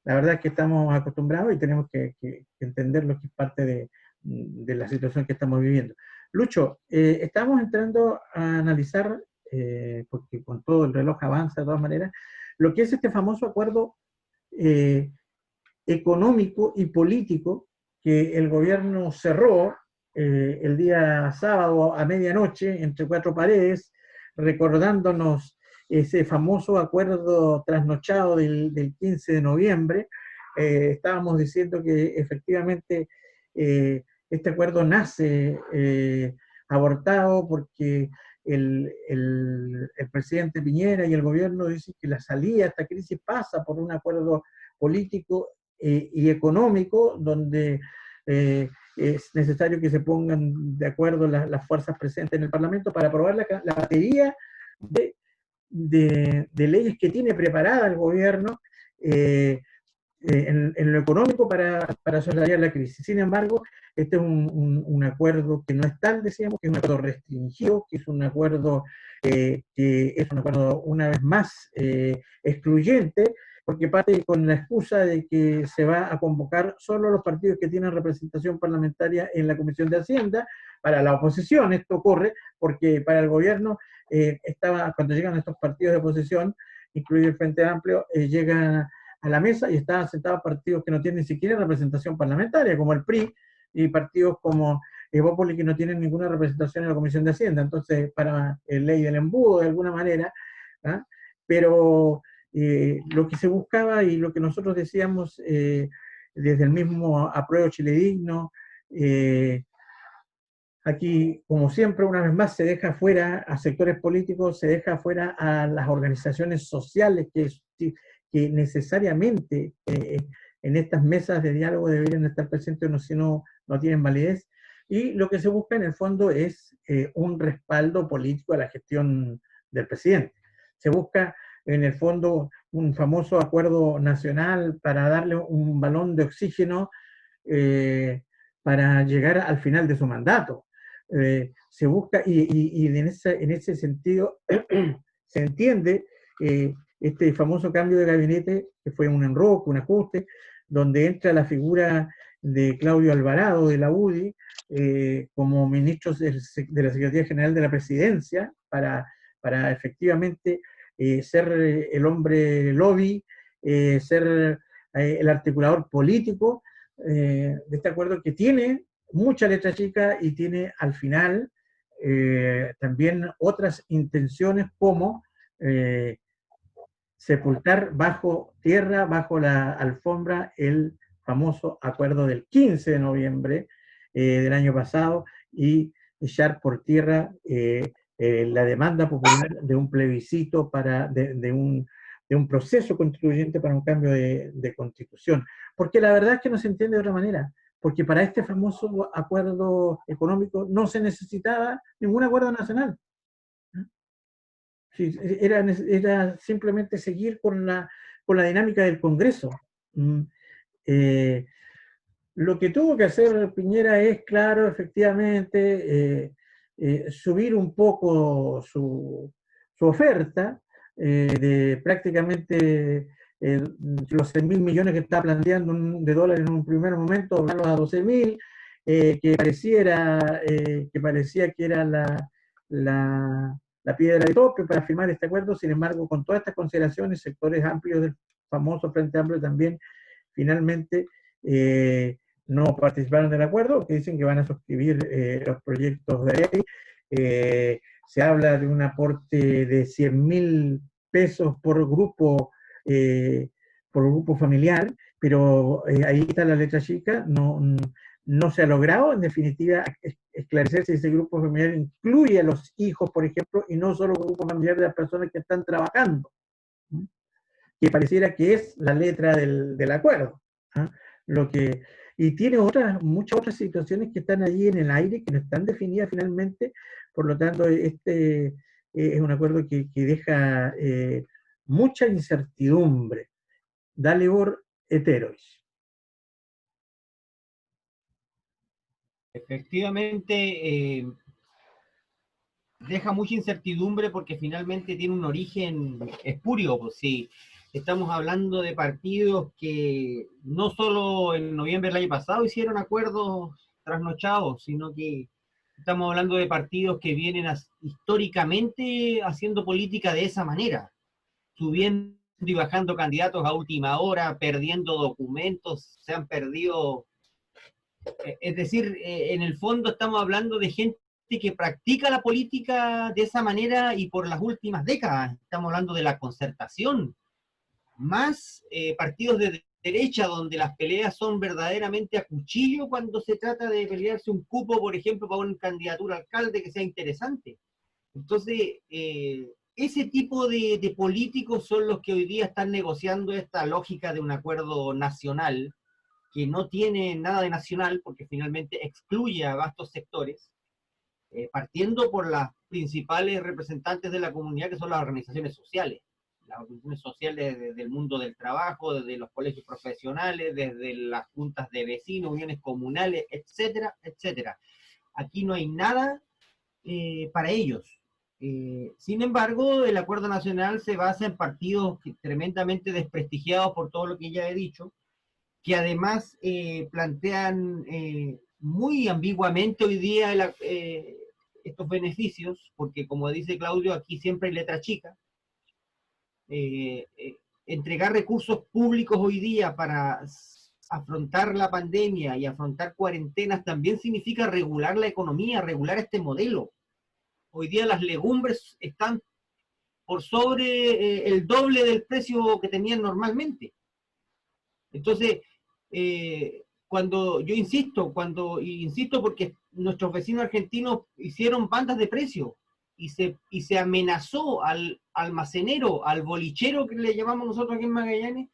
la verdad es que estamos acostumbrados y tenemos que entender lo que es parte de la situación que estamos viviendo. Lucho, estamos entrando a analizar, porque con todo el reloj avanza de todas maneras, lo que es este famoso acuerdo económico y político que el gobierno cerró el día sábado a medianoche entre cuatro paredes, recordándonos ese famoso acuerdo trasnochado del 15 de noviembre. Estábamos diciendo que efectivamente este acuerdo nace abortado porque el presidente Piñera y el gobierno dicen que la salida a esta crisis pasa por un acuerdo político y económico, donde es necesario que se pongan de acuerdo las fuerzas presentes en el Parlamento para aprobar la batería de leyes que tiene preparada el gobierno en lo económico para solventar la crisis. Sin embargo, este es un acuerdo que no es tal, decíamos, que es un acuerdo restringido, que es un acuerdo una vez más excluyente, porque parte con la excusa de que se va a convocar solo los partidos que tienen representación parlamentaria en la Comisión de Hacienda. Para la oposición esto ocurre porque para el gobierno cuando llegan estos partidos de oposición, incluido el Frente Amplio, llegan a la mesa y estaban sentados partidos que no tienen ni siquiera representación parlamentaria, como el PRI, y partidos como Evópolis, que no tienen ninguna representación en la Comisión de Hacienda. Entonces, para ley del embudo, de alguna manera, ¿ah? Pero lo que se buscaba y lo que nosotros decíamos desde el mismo Apruebo Chile Digno, aquí, como siempre, una vez más, se deja fuera a sectores políticos, se deja fuera a las organizaciones sociales que necesariamente en estas mesas de diálogo deberían estar presentes, o si no, no tienen validez. Y lo que se busca en el fondo es un respaldo político a la gestión del presidente. Se busca en el fondo un famoso acuerdo nacional para darle un balón de oxígeno para llegar al final de su mandato. Se busca, y en ese sentido se entiende este famoso cambio de gabinete, que fue un enroque, un ajuste, donde entra la figura de Claudio Alvarado de la UDI como ministro de la Secretaría General de la Presidencia para efectivamente ser el hombre lobby, ser el articulador político de este acuerdo que tiene mucha letra chica y tiene al final también otras intenciones como sepultar bajo tierra, bajo la alfombra, el famoso acuerdo del 15 de noviembre del año pasado y echar por tierra la demanda popular de un plebiscito de un proceso constituyente para un cambio de constitución. Porque la verdad es que no se entiende de otra manera, porque para este famoso acuerdo económico no se necesitaba ningún acuerdo nacional. Sí, era simplemente seguir con la dinámica del Congreso. Lo que tuvo que hacer Piñera es, claro, efectivamente, subir un poco su oferta de prácticamente los 6.000 millones que está planteando de dólares en un primer momento, doblarlos a 12.000, que parecía que era la piedra de tope para firmar este acuerdo. Sin embargo, con todas estas consideraciones, sectores amplios del famoso Frente Amplio también finalmente no participaron del acuerdo, que dicen que van a suscribir los proyectos de ley. Se habla de un aporte de 100.000 pesos por grupo familiar, pero ahí está la letra chica, no se ha logrado, en definitiva, esclarecer si ese grupo familiar incluye a los hijos, por ejemplo, y no solo grupo familiar de las personas que están trabajando, que pareciera que es la letra del acuerdo. Y tiene muchas otras situaciones que están allí en el aire, que no están definidas finalmente. Por lo tanto, este es un acuerdo que deja mucha incertidumbre. Dalibor Heterois. Efectivamente, deja mucha incertidumbre porque finalmente tiene un origen espurio. Pues sí, estamos hablando de partidos que no solo en noviembre del año pasado hicieron acuerdos trasnochados, sino que estamos hablando de partidos que vienen históricamente haciendo política de esa manera, subiendo y bajando candidatos a última hora, perdiendo documentos, se han perdido. Es decir, en el fondo estamos hablando de gente que practica la política de esa manera y por las últimas décadas. Estamos hablando de la concertación, más partidos de derecha donde las peleas son verdaderamente a cuchillo cuando se trata de pelearse un cupo, por ejemplo, para una candidatura a alcalde que sea interesante. Entonces, ese tipo de políticos son los que hoy día están negociando esta lógica de un acuerdo nacional, que no tiene nada de nacional, porque finalmente excluye a vastos sectores, partiendo por las principales representantes de la comunidad, que son las organizaciones sociales. Las organizaciones sociales desde el mundo del trabajo, desde los colegios profesionales, desde las juntas de vecinos, uniones comunales, etcétera, etcétera. Aquí no hay nada para ellos. Sin embargo, el acuerdo nacional se basa en partidos tremendamente desprestigiados por todo lo que ya he dicho, que además plantean muy ambiguamente hoy día estos beneficios, porque como dice Claudio, aquí siempre hay letra chica. Entregar recursos públicos hoy día para afrontar la pandemia y afrontar cuarentenas también significa regular la economía, regular este modelo. Hoy día las legumbres están por sobre el doble del precio que tenían normalmente. Entonces, cuando yo insisto porque nuestros vecinos argentinos hicieron bandas de precio y se amenazó al almacenero, al bolichero que le llamamos nosotros aquí en Magallanes,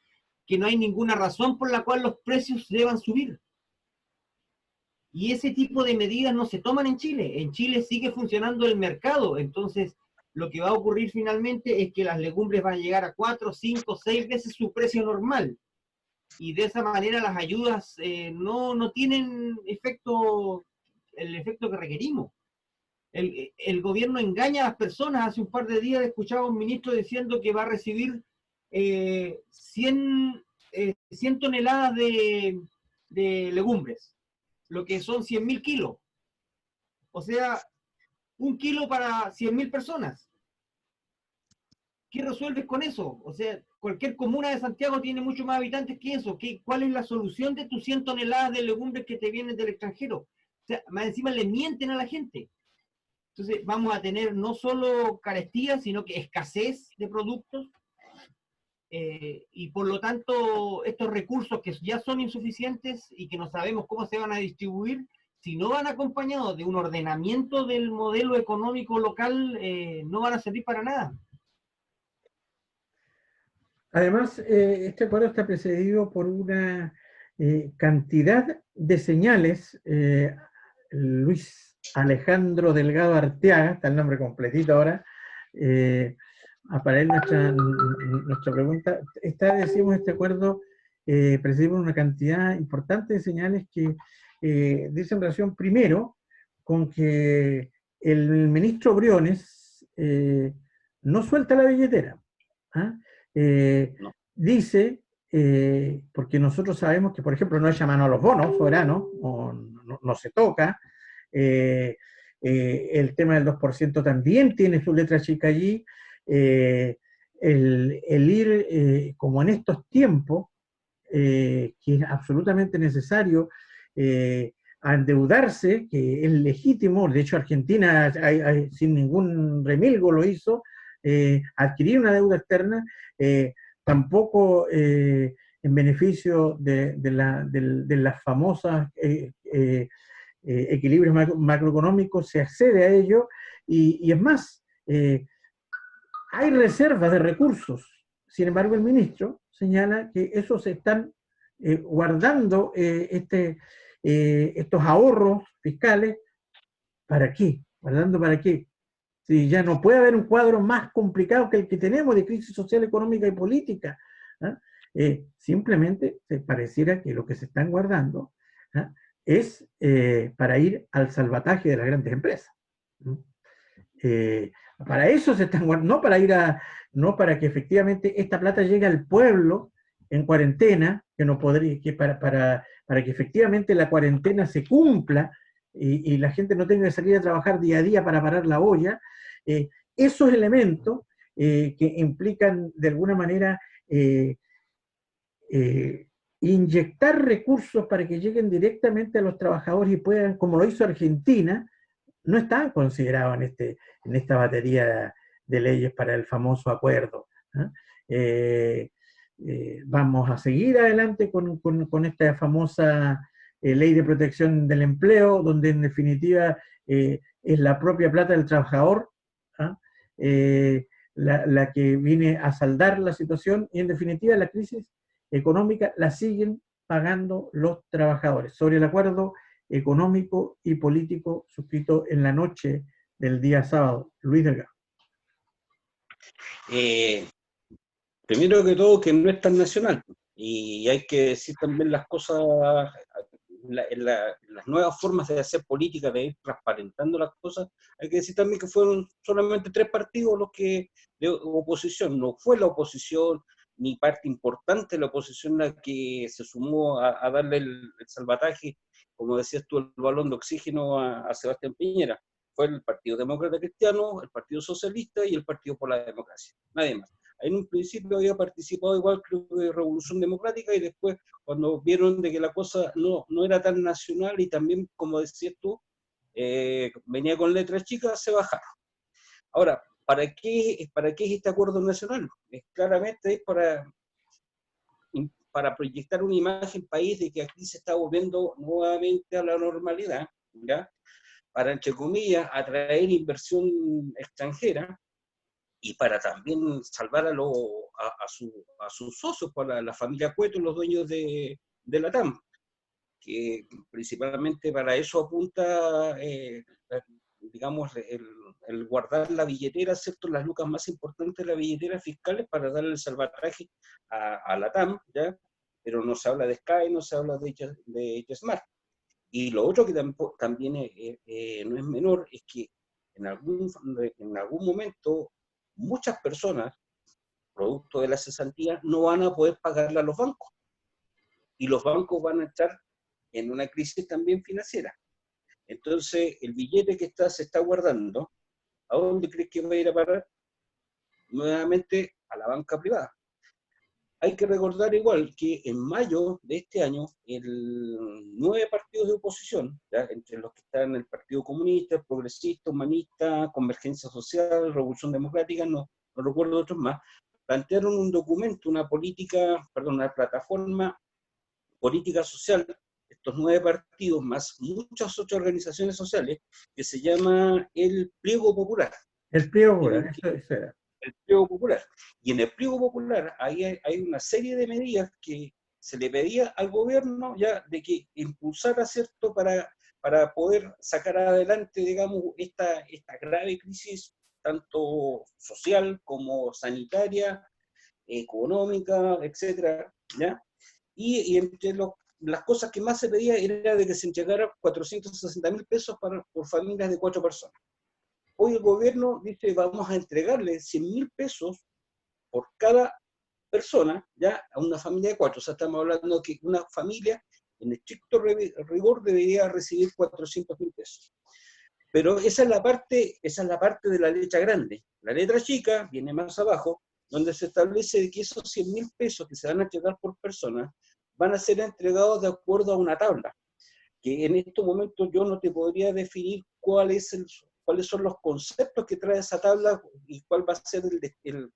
que no hay ninguna razón por la cual los precios deban subir. Y ese tipo de medidas no se toman en Chile. En Chile sigue funcionando el mercado. Entonces, lo que va a ocurrir finalmente es que las legumbres van a llegar a 4, 5, 6 veces su precio normal. Y de esa manera las ayudas no tienen el efecto que requerimos. El gobierno engaña a las personas. Hace un par de días escuchaba a un ministro diciendo que va a recibir 100 toneladas de legumbres, lo que son 100.000 kilos. O sea, 1 kilo para 100.000 personas. ¿Qué resuelves con eso? O sea, cualquier comuna de Santiago tiene mucho más habitantes que eso. ¿Cuál es la solución de tus 100 toneladas de legumbres que te vienen del extranjero? O sea, más encima le mienten a la gente. Entonces vamos a tener no solo carestía, sino que escasez de productos. Y por lo tanto, estos recursos que ya son insuficientes y que no sabemos cómo se van a distribuir, si no van acompañados de un ordenamiento del modelo económico local, no van a servir para nada. Además, este acuerdo está precedido por una cantidad de señales. Luis Alejandro Delgado Arteaga, está el nombre completito ahora, para él nuestra pregunta, decimos, este acuerdo precedido por una cantidad importante de señales que dicen relación primero con que el ministro Briones no suelta la billetera. ¿Ah? No. Dice, porque nosotros sabemos que, por ejemplo, no echa mano a los bonos soberanos, no se toca. El tema del 2% también tiene su letra chica allí. El ir, como en estos tiempos, que es absolutamente necesario, a endeudarse, que es legítimo. De hecho, Argentina sin ningún remilgo lo hizo, adquirir una deuda externa, tampoco en beneficio de las famosas equilibrios macroeconómicos se accede a ello, y es más, hay reservas de recursos. Sin embargo, el ministro señala que esos se están guardando estos ahorros fiscales. ¿Para qué? ¿Guardando para qué? Si ya no puede haber un cuadro más complicado que el que tenemos de crisis social, económica y política. ¿Ah? simplemente pareciera que lo que se están guardando, ¿ah?, es para ir al salvataje de las grandes empresas. Para eso se están guardando, no para que efectivamente esta plata llegue al pueblo en cuarentena, que no podría, que para que efectivamente la cuarentena se cumpla y la gente no tenga que salir a trabajar día a día para parar la olla. Esos elementos que implican de alguna manera inyectar recursos para que lleguen directamente a los trabajadores y puedan, como lo hizo Argentina, no están considerados en esta batería de leyes para el famoso acuerdo, ¿eh? Vamos a seguir adelante con esta famosa ley de protección del empleo, donde en definitiva es la propia plata del trabajador, la que viene a saldar la situación, y en definitiva la crisis económica la siguen pagando los trabajadores, sobre el acuerdo económico y político suscrito en la noche del día sábado. Luis Delgado. Primero que todo, que no es tan nacional, y hay que decir también las cosas, las nuevas formas de hacer política, de ir transparentando las cosas. Hay que decir también que fueron solamente 3 partidos los que de oposición, no fue la oposición ni parte importante de la oposición la que se sumó a darle el salvataje, como decías tú, el balón de oxígeno a Sebastián Piñera. Fue el Partido Demócrata Cristiano, el Partido Socialista y el Partido por la Democracia, nadie más. En un principio había participado igual, creo que de Revolución Democrática, y después, cuando vieron de que la cosa no era tan nacional y también, como decías tú, venía con letras chicas, se bajaron. Ahora, ¿para qué es este acuerdo nacional? Claramente es para proyectar una imagen país de que aquí se está volviendo nuevamente a la normalidad, ¿ya? Para, entre comillas, atraer inversión extranjera, y para también salvar a sus socios, para la familia Cueto, los dueños de la TAM, que principalmente para eso apunta, digamos, el guardar la billetera, ¿cierto?, las lucas más importantes de la billetera fiscales para darle el salvataje a la TAM, ¿ya? Pero no se habla de Sky, no se habla de Smart. Y lo otro que también no es menor es que en algún momento muchas personas, producto de la cesantía, no van a poder pagarle a los bancos. Y los bancos van a estar en una crisis también financiera. Entonces, el billete que se está guardando, ¿a dónde crees que va a ir a parar? Nuevamente a la banca privada. Hay que recordar igual que en mayo de este año, 9 partidos de oposición, ¿ya?, entre los que están el Partido Comunista, el Progresista, Humanista, Convergencia Social, Revolución Democrática, no recuerdo otros más, plantearon un documento, una plataforma política social, estos 9 partidos más muchas otras organizaciones sociales, que se llama el Pliego Popular. El Pliego Popular, eso era. El Pliego Popular. Y en el Pliego Popular hay una serie de medidas que se le pedía al gobierno ya de que impulsara, ¿cierto?, para poder sacar adelante, digamos, esta grave crisis, tanto social como sanitaria, económica, etcétera, ¿ya? Y entre las cosas que más se pedía era de que se entregara 460.000 pesos por familias de 4 personas. Hoy el gobierno dice, vamos a entregarle 100.000 pesos por cada persona, ya, a una familia de 4. O sea, estamos hablando que una familia, en estricto rigor, debería recibir 400.000 pesos. Pero esa es la parte de la letra grande. La letra chica viene más abajo, donde se establece que esos 100.000 pesos que se van a entregar por persona van a ser entregados de acuerdo a una tabla, que en estos momentos yo no te podría definir cuáles son los conceptos que trae esa tabla y cuál va a ser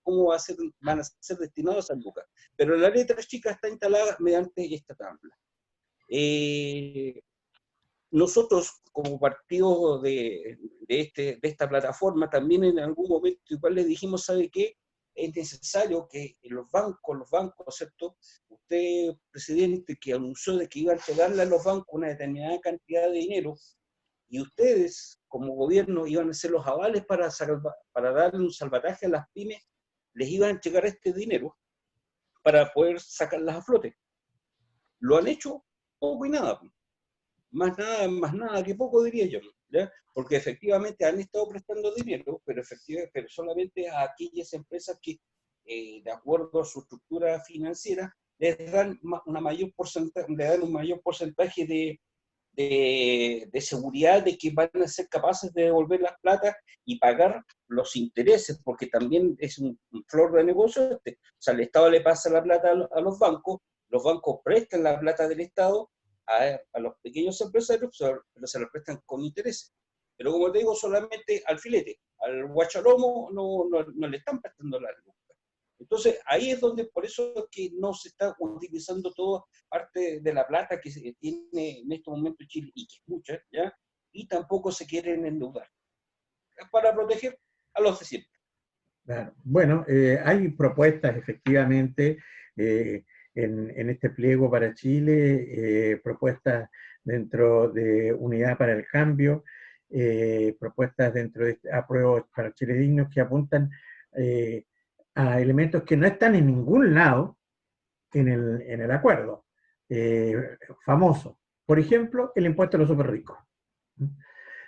cómo van a ser destinados a esas lucas. Pero la letra chica está instalada mediante esta tabla. Nosotros, como partido de esta plataforma, también en algún momento igual le dijimos, ¿sabe qué? Es necesario que los bancos, ¿cierto? Usted, presidente, que anunció de que iba a entregarle a los bancos una determinada cantidad de dinero, y ustedes, como gobierno, iban a ser los avales para darle un salvataje a las pymes, les iban a entregar este dinero para poder sacarlas a flote. Lo han hecho poco y nada. Más nada que poco, diría yo, ¿ya? Porque efectivamente han estado prestando dinero, pero solamente a aquellas empresas que, de acuerdo a su estructura financiera, les dan un mayor porcentaje de seguridad de que van a ser capaces de devolver las plata y pagar los intereses, porque también es un flor de negocio. O sea, el Estado le pasa la plata a los bancos prestan la plata del Estado a los pequeños empresarios, pero se los prestan con intereses. Pero como te digo, solamente al filete, al guachalomo no le están prestando la luz. Entonces, ahí es donde, por eso es que no se está utilizando toda parte de la plata que se tiene en este momento Chile, y que es mucha, ¿ya? Y tampoco se quieren endeudar. Es para proteger a los de siempre. Claro. Bueno, hay propuestas efectivamente en este pliego para Chile, propuestas dentro de Unidad para el Cambio, propuestas dentro de Apruebo para Chile Dignos que apuntan a elementos que no están en ningún lado en el acuerdo famoso. Por ejemplo, el impuesto a los súper ricos.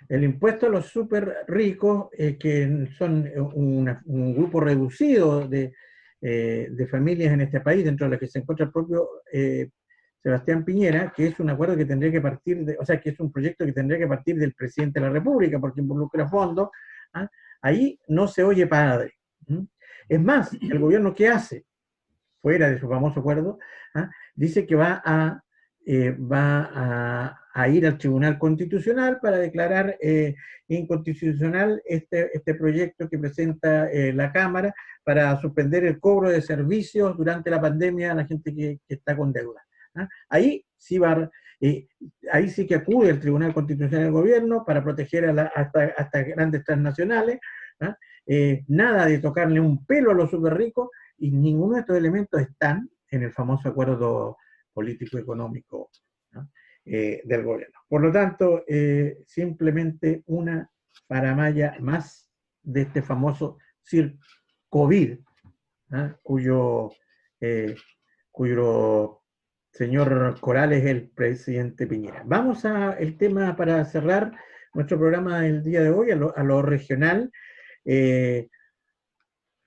El impuesto a los súper ricos, que son un grupo reducido de familias en este país, dentro de las que se encuentra el propio Sebastián Piñera, que es un acuerdo que tendría que partir, o sea, que es un proyecto que tendría que partir del presidente de la República, porque involucra fondos. ¿Ah? Ahí no se oye padre. Es más, el gobierno, ¿qué hace? Fuera de su famoso acuerdo, dice que va a ir al Tribunal Constitucional para declarar inconstitucional este proyecto que presenta la Cámara para suspender el cobro de servicios durante la pandemia a la gente que está con deuda. Ahí sí ahí sí que acude el Tribunal Constitucional del Gobierno para proteger hasta grandes transnacionales. Nada de tocarle un pelo a los súper ricos, y ninguno de estos elementos están en el famoso acuerdo político-económico, ¿no? Del gobierno. Por lo tanto, simplemente una paramaya más de este famoso COVID, cuyo señor Corales es el presidente Piñera. Vamos al tema para cerrar nuestro programa del día de hoy, a lo regional.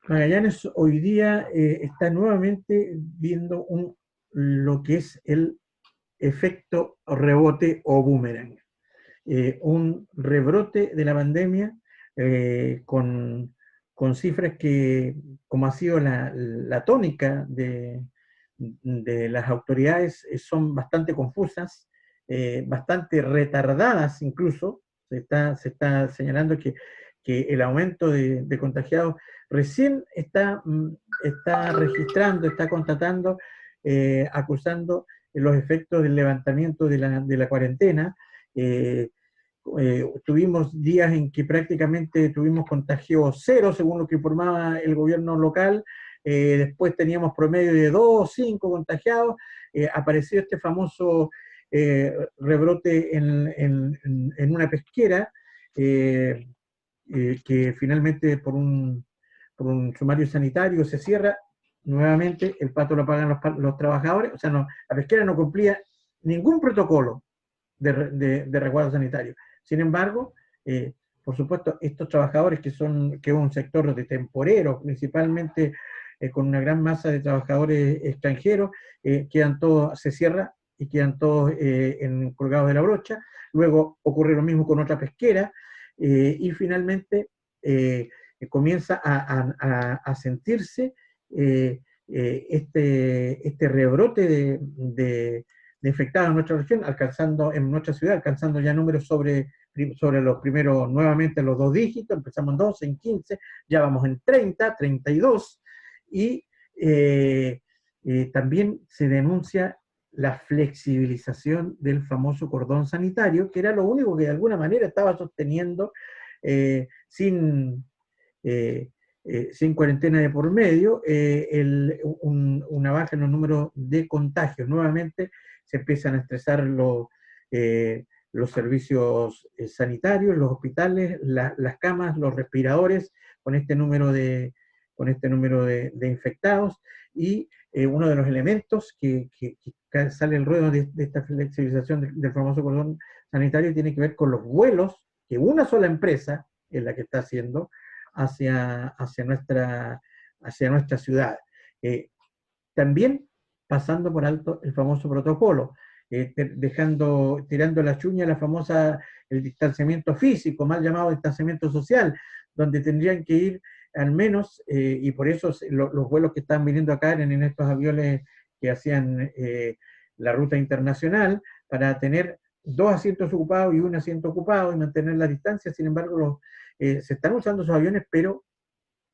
Magallanes hoy día está nuevamente viendo lo que es el efecto rebote o boomerang. Un rebrote de la pandemia con cifras que, como ha sido la tónica de las autoridades, son bastante confusas, bastante retardadas incluso. Se está señalando que el aumento de contagiados recién está registrando, está constatando, acusando los efectos del levantamiento de la cuarentena. Tuvimos días en que prácticamente tuvimos contagio cero, según lo que informaba el gobierno local. Después teníamos promedio de 2 o 5 contagiados. Apareció este famoso rebrote en una pesquera, que finalmente por un sumario sanitario se cierra. Nuevamente el pato lo pagan los trabajadores. O sea, la pesquera no cumplía ningún protocolo de resguardo sanitario. Sin embargo, por supuesto, estos trabajadores que es un sector de temporeros, principalmente con una gran masa de trabajadores extranjeros, quedan todos, se cierra y quedan todos colgados de la brocha. Luego ocurre lo mismo con otra pesquera, y finalmente comienza a sentirse este rebrote de infectados en nuestra región, en nuestra ciudad, alcanzando ya números sobre los primeros, nuevamente los 2 dígitos. Empezamos en 12, en 15, ya vamos en 30, 32, y también se denuncia la flexibilización del famoso cordón sanitario, que era lo único que de alguna manera estaba sosteniendo sin cuarentena de por medio, una baja en los números de contagios. Nuevamente se empiezan a estresar los servicios sanitarios, los hospitales, las camas, los respiradores, con este número de infectados, y uno de los elementos que sale el ruedo de esta flexibilización del famoso cordón sanitario tiene que ver con los vuelos que una sola empresa es la que está haciendo hacia nuestra ciudad. También pasando por alto el famoso protocolo, tirando la chuña el distanciamiento físico, mal llamado distanciamiento social, donde tendrían que ir al menos, y por eso los vuelos que están viniendo acá eran en estos aviones que hacían la ruta internacional, para tener 2 asientos ocupados y 1 asiento ocupado y mantener la distancia. Sin embargo, se están usando esos aviones, pero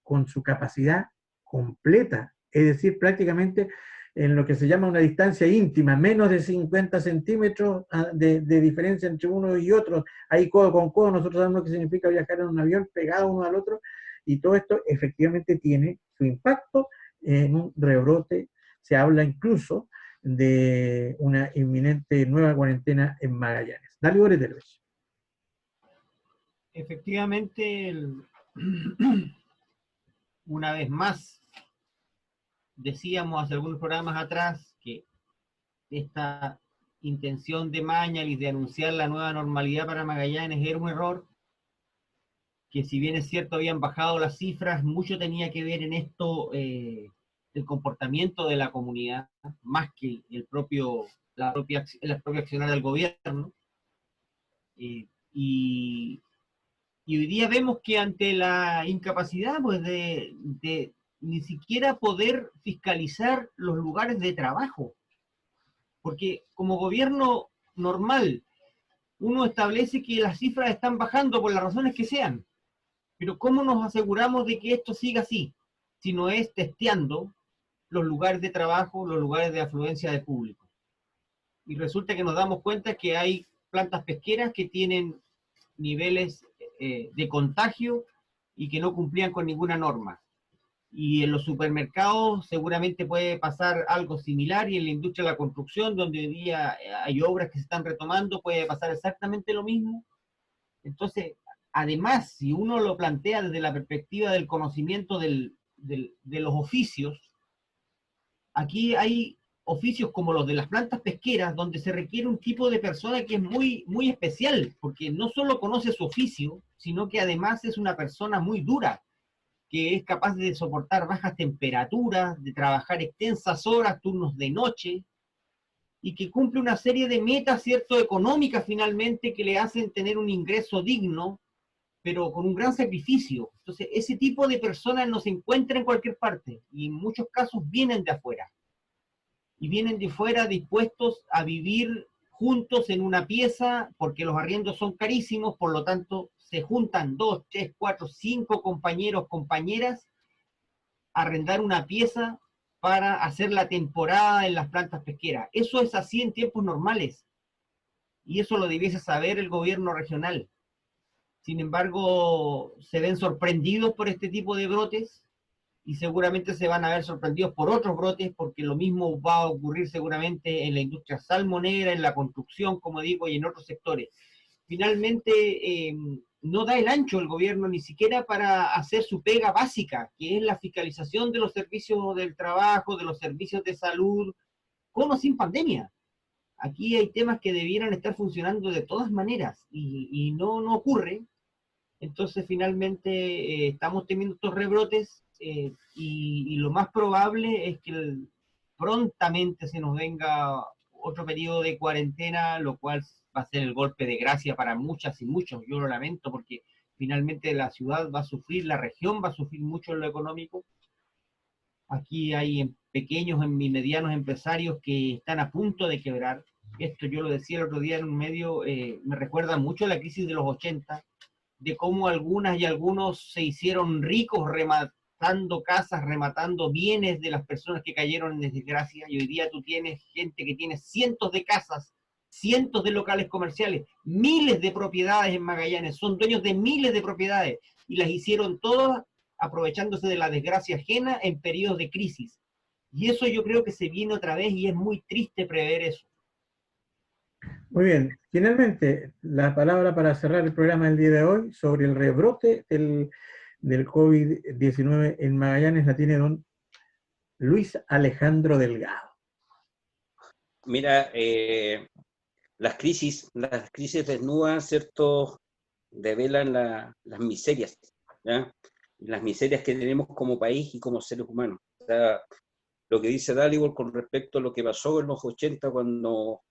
con su capacidad completa, es decir, prácticamente en lo que se llama una distancia íntima, menos de 50 centímetros de diferencia entre uno y otro, ahí codo con codo. Nosotros sabemos lo que significa viajar en un avión pegado uno al otro, y todo esto efectivamente tiene su impacto en un rebrote. Se habla incluso de una inminente nueva cuarentena en Magallanes. Dale, Boreteros. Efectivamente, una vez más, decíamos hace algunos programas atrás que esta intención de Mañalich de anunciar la nueva normalidad para Magallanes era un error, que si bien es cierto habían bajado las cifras, mucho tenía que ver en esto el comportamiento de la comunidad, más que la propia accionar del gobierno. Y hoy día vemos que ante la incapacidad pues, de ni siquiera poder fiscalizar los lugares de trabajo, porque como gobierno normal uno establece que las cifras están bajando por las razones que sean, pero ¿cómo nos aseguramos de que esto siga así? Si no es testeando los lugares de trabajo, los lugares de afluencia de público. Y resulta que nos damos cuenta que hay plantas pesqueras que tienen niveles de contagio y que no cumplían con ninguna norma. Y en los supermercados seguramente puede pasar algo similar, y en la industria de la construcción, donde hoy día hay obras que se están retomando, puede pasar exactamente lo mismo. Entonces, además, si uno lo plantea desde la perspectiva del conocimiento de los oficios, aquí hay oficios como los de las plantas pesqueras, donde se requiere un tipo de persona que es muy, muy especial, porque no solo conoce su oficio, sino que además es una persona muy dura, que es capaz de soportar bajas temperaturas, de trabajar extensas horas, turnos de noche, y que cumple una serie de metas, ¿cierto?, económicas finalmente, que le hacen tener un ingreso digno, pero con un gran sacrificio. Entonces, ese tipo de personas no se encuentra en cualquier parte, y en muchos casos vienen de afuera. Y vienen de fuera dispuestos a vivir juntos en una pieza, porque los arriendos son carísimos, por lo tanto, se juntan 2, 3, 4, 5 compañeros, compañeras, a arrendar una pieza para hacer la temporada en las plantas pesqueras. Eso es así en tiempos normales, y eso lo debiese saber el gobierno regional. Sin embargo, se ven sorprendidos por este tipo de brotes, y seguramente se van a ver sorprendidos por otros brotes, porque lo mismo va a ocurrir seguramente en la industria salmonera, en la construcción, como digo, y en otros sectores. Finalmente, no da el ancho el gobierno ni siquiera para hacer su pega básica, que es la fiscalización de los servicios del trabajo, de los servicios de salud, con o sin pandemia. Aquí hay temas que debieran estar funcionando de todas maneras, y no ocurre. Entonces, finalmente, estamos teniendo estos rebrotes, y lo más probable es que prontamente se nos venga otro periodo de cuarentena, lo cual va a ser el golpe de gracia para muchas y muchos. Yo lo lamento, porque finalmente la ciudad va a sufrir, la región va a sufrir mucho en lo económico. Aquí hay pequeños y medianos empresarios que están a punto de quebrar. Esto yo lo decía el otro día en un medio, me recuerda mucho a la crisis de los 80, de cómo algunas y algunos se hicieron ricos rematando casas, rematando bienes de las personas que cayeron en desgracia, y hoy día tú tienes gente que tiene cientos de casas, cientos de locales comerciales, miles de propiedades en Magallanes, son dueños de miles de propiedades, y las hicieron todas aprovechándose de la desgracia ajena en periodos de crisis. Y eso yo creo que se viene otra vez, y es muy triste prever eso. Muy bien, finalmente la palabra para cerrar el programa del día de hoy sobre el rebrote del COVID-19 en Magallanes la tiene don Luis Alejandro Delgado. Mira, las crisis desnudan, ¿cierto? Develan las miserias, ¿ya? Las miserias que tenemos como país y como seres humanos. O sea, lo que dice Dalibor con respecto a lo que pasó en los 80 cuando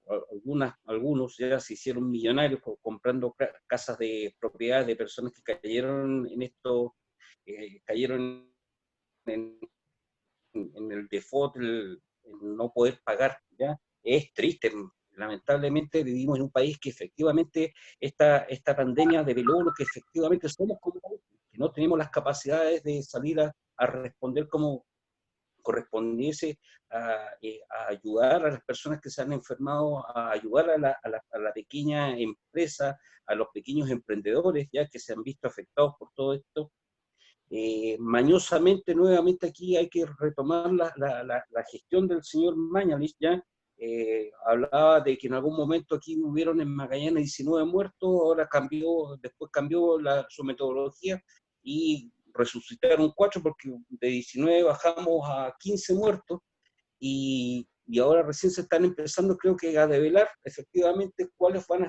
algunos ya se hicieron millonarios comprando casas de propiedad de personas que cayeron en esto, cayeron en el default, en no poder pagar, ¿ya? Es triste. Lamentablemente vivimos en un país que efectivamente esta pandemia develó lo que efectivamente somos como país, que no tenemos las capacidades de salir a responder como correspondiese, a ayudar a las personas que se han enfermado, a ayudar a la pequeña empresa, a los pequeños emprendedores, ya que se han visto afectados por todo esto. Mañosamente, nuevamente aquí hay que retomar la gestión del señor Mañalich, ¿ya? Hablaba de que en algún momento aquí hubieron en Magallanes 19 muertos, ahora después cambió su metodología y resucitaron 4 porque de 19 bajamos a 15 muertos y ahora recién se están empezando, creo que a develar efectivamente cuáles van a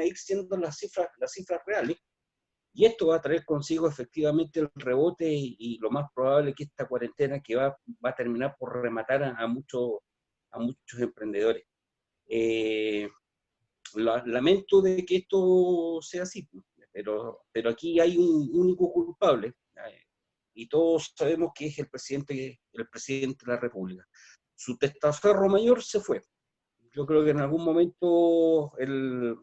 ir siendo las cifras reales. Y esto va a traer consigo efectivamente el rebote y lo más probable que esta cuarentena que va a terminar por rematar a muchos emprendedores. Lamento de que esto sea así, pero aquí hay un único culpable y todos sabemos que es el presidente de la República. Su testaferro mayor se fue. Yo creo que en algún momento el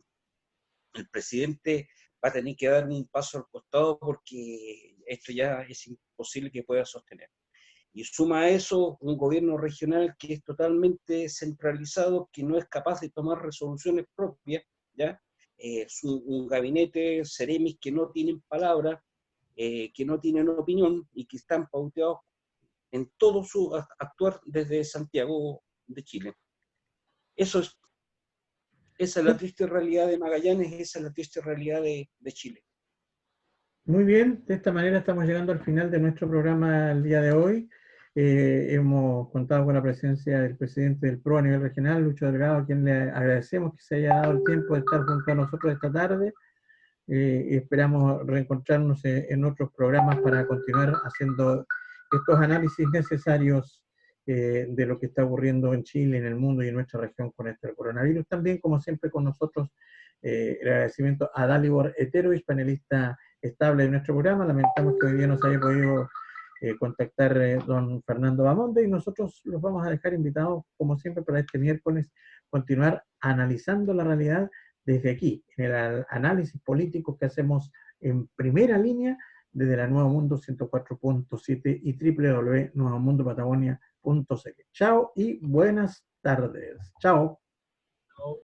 presidente va a tener que dar un paso al costado porque esto ya es imposible que pueda sostener. Y suma a eso un gobierno regional que es totalmente centralizado, que no es capaz de tomar resoluciones propias, ¿ya? Es un gabinete, seremis que no tienen palabra, que no tienen opinión y que están pauteados en todo su actuar desde Santiago de Chile. Esa es la triste realidad de Magallanes, esa es la triste realidad de Chile. Muy bien, de esta manera estamos llegando al final de nuestro programa el día de hoy. Hemos contado con la presencia del presidente del PRO a nivel regional, Lucho Delgado, a quien le agradecemos que se haya dado el tiempo de estar junto a nosotros esta tarde. Esperamos reencontrarnos en otros programas para continuar haciendo estos análisis necesarios de lo que está ocurriendo en Chile, en el mundo y en nuestra región con este coronavirus. También, como siempre, con nosotros el agradecimiento a Dalibor Eterovich, panelista estable de nuestro programa. Lamentamos que hoy día no se haya podido contactar don Fernando Bamonde y nosotros los vamos a dejar invitados, como siempre, para este miércoles continuar analizando la realidad desde aquí, en el análisis político que hacemos en primera línea desde la Nuevo Mundo 104.7 y www.nuevomundopatagonia.cl. Chao y buenas tardes. Chao.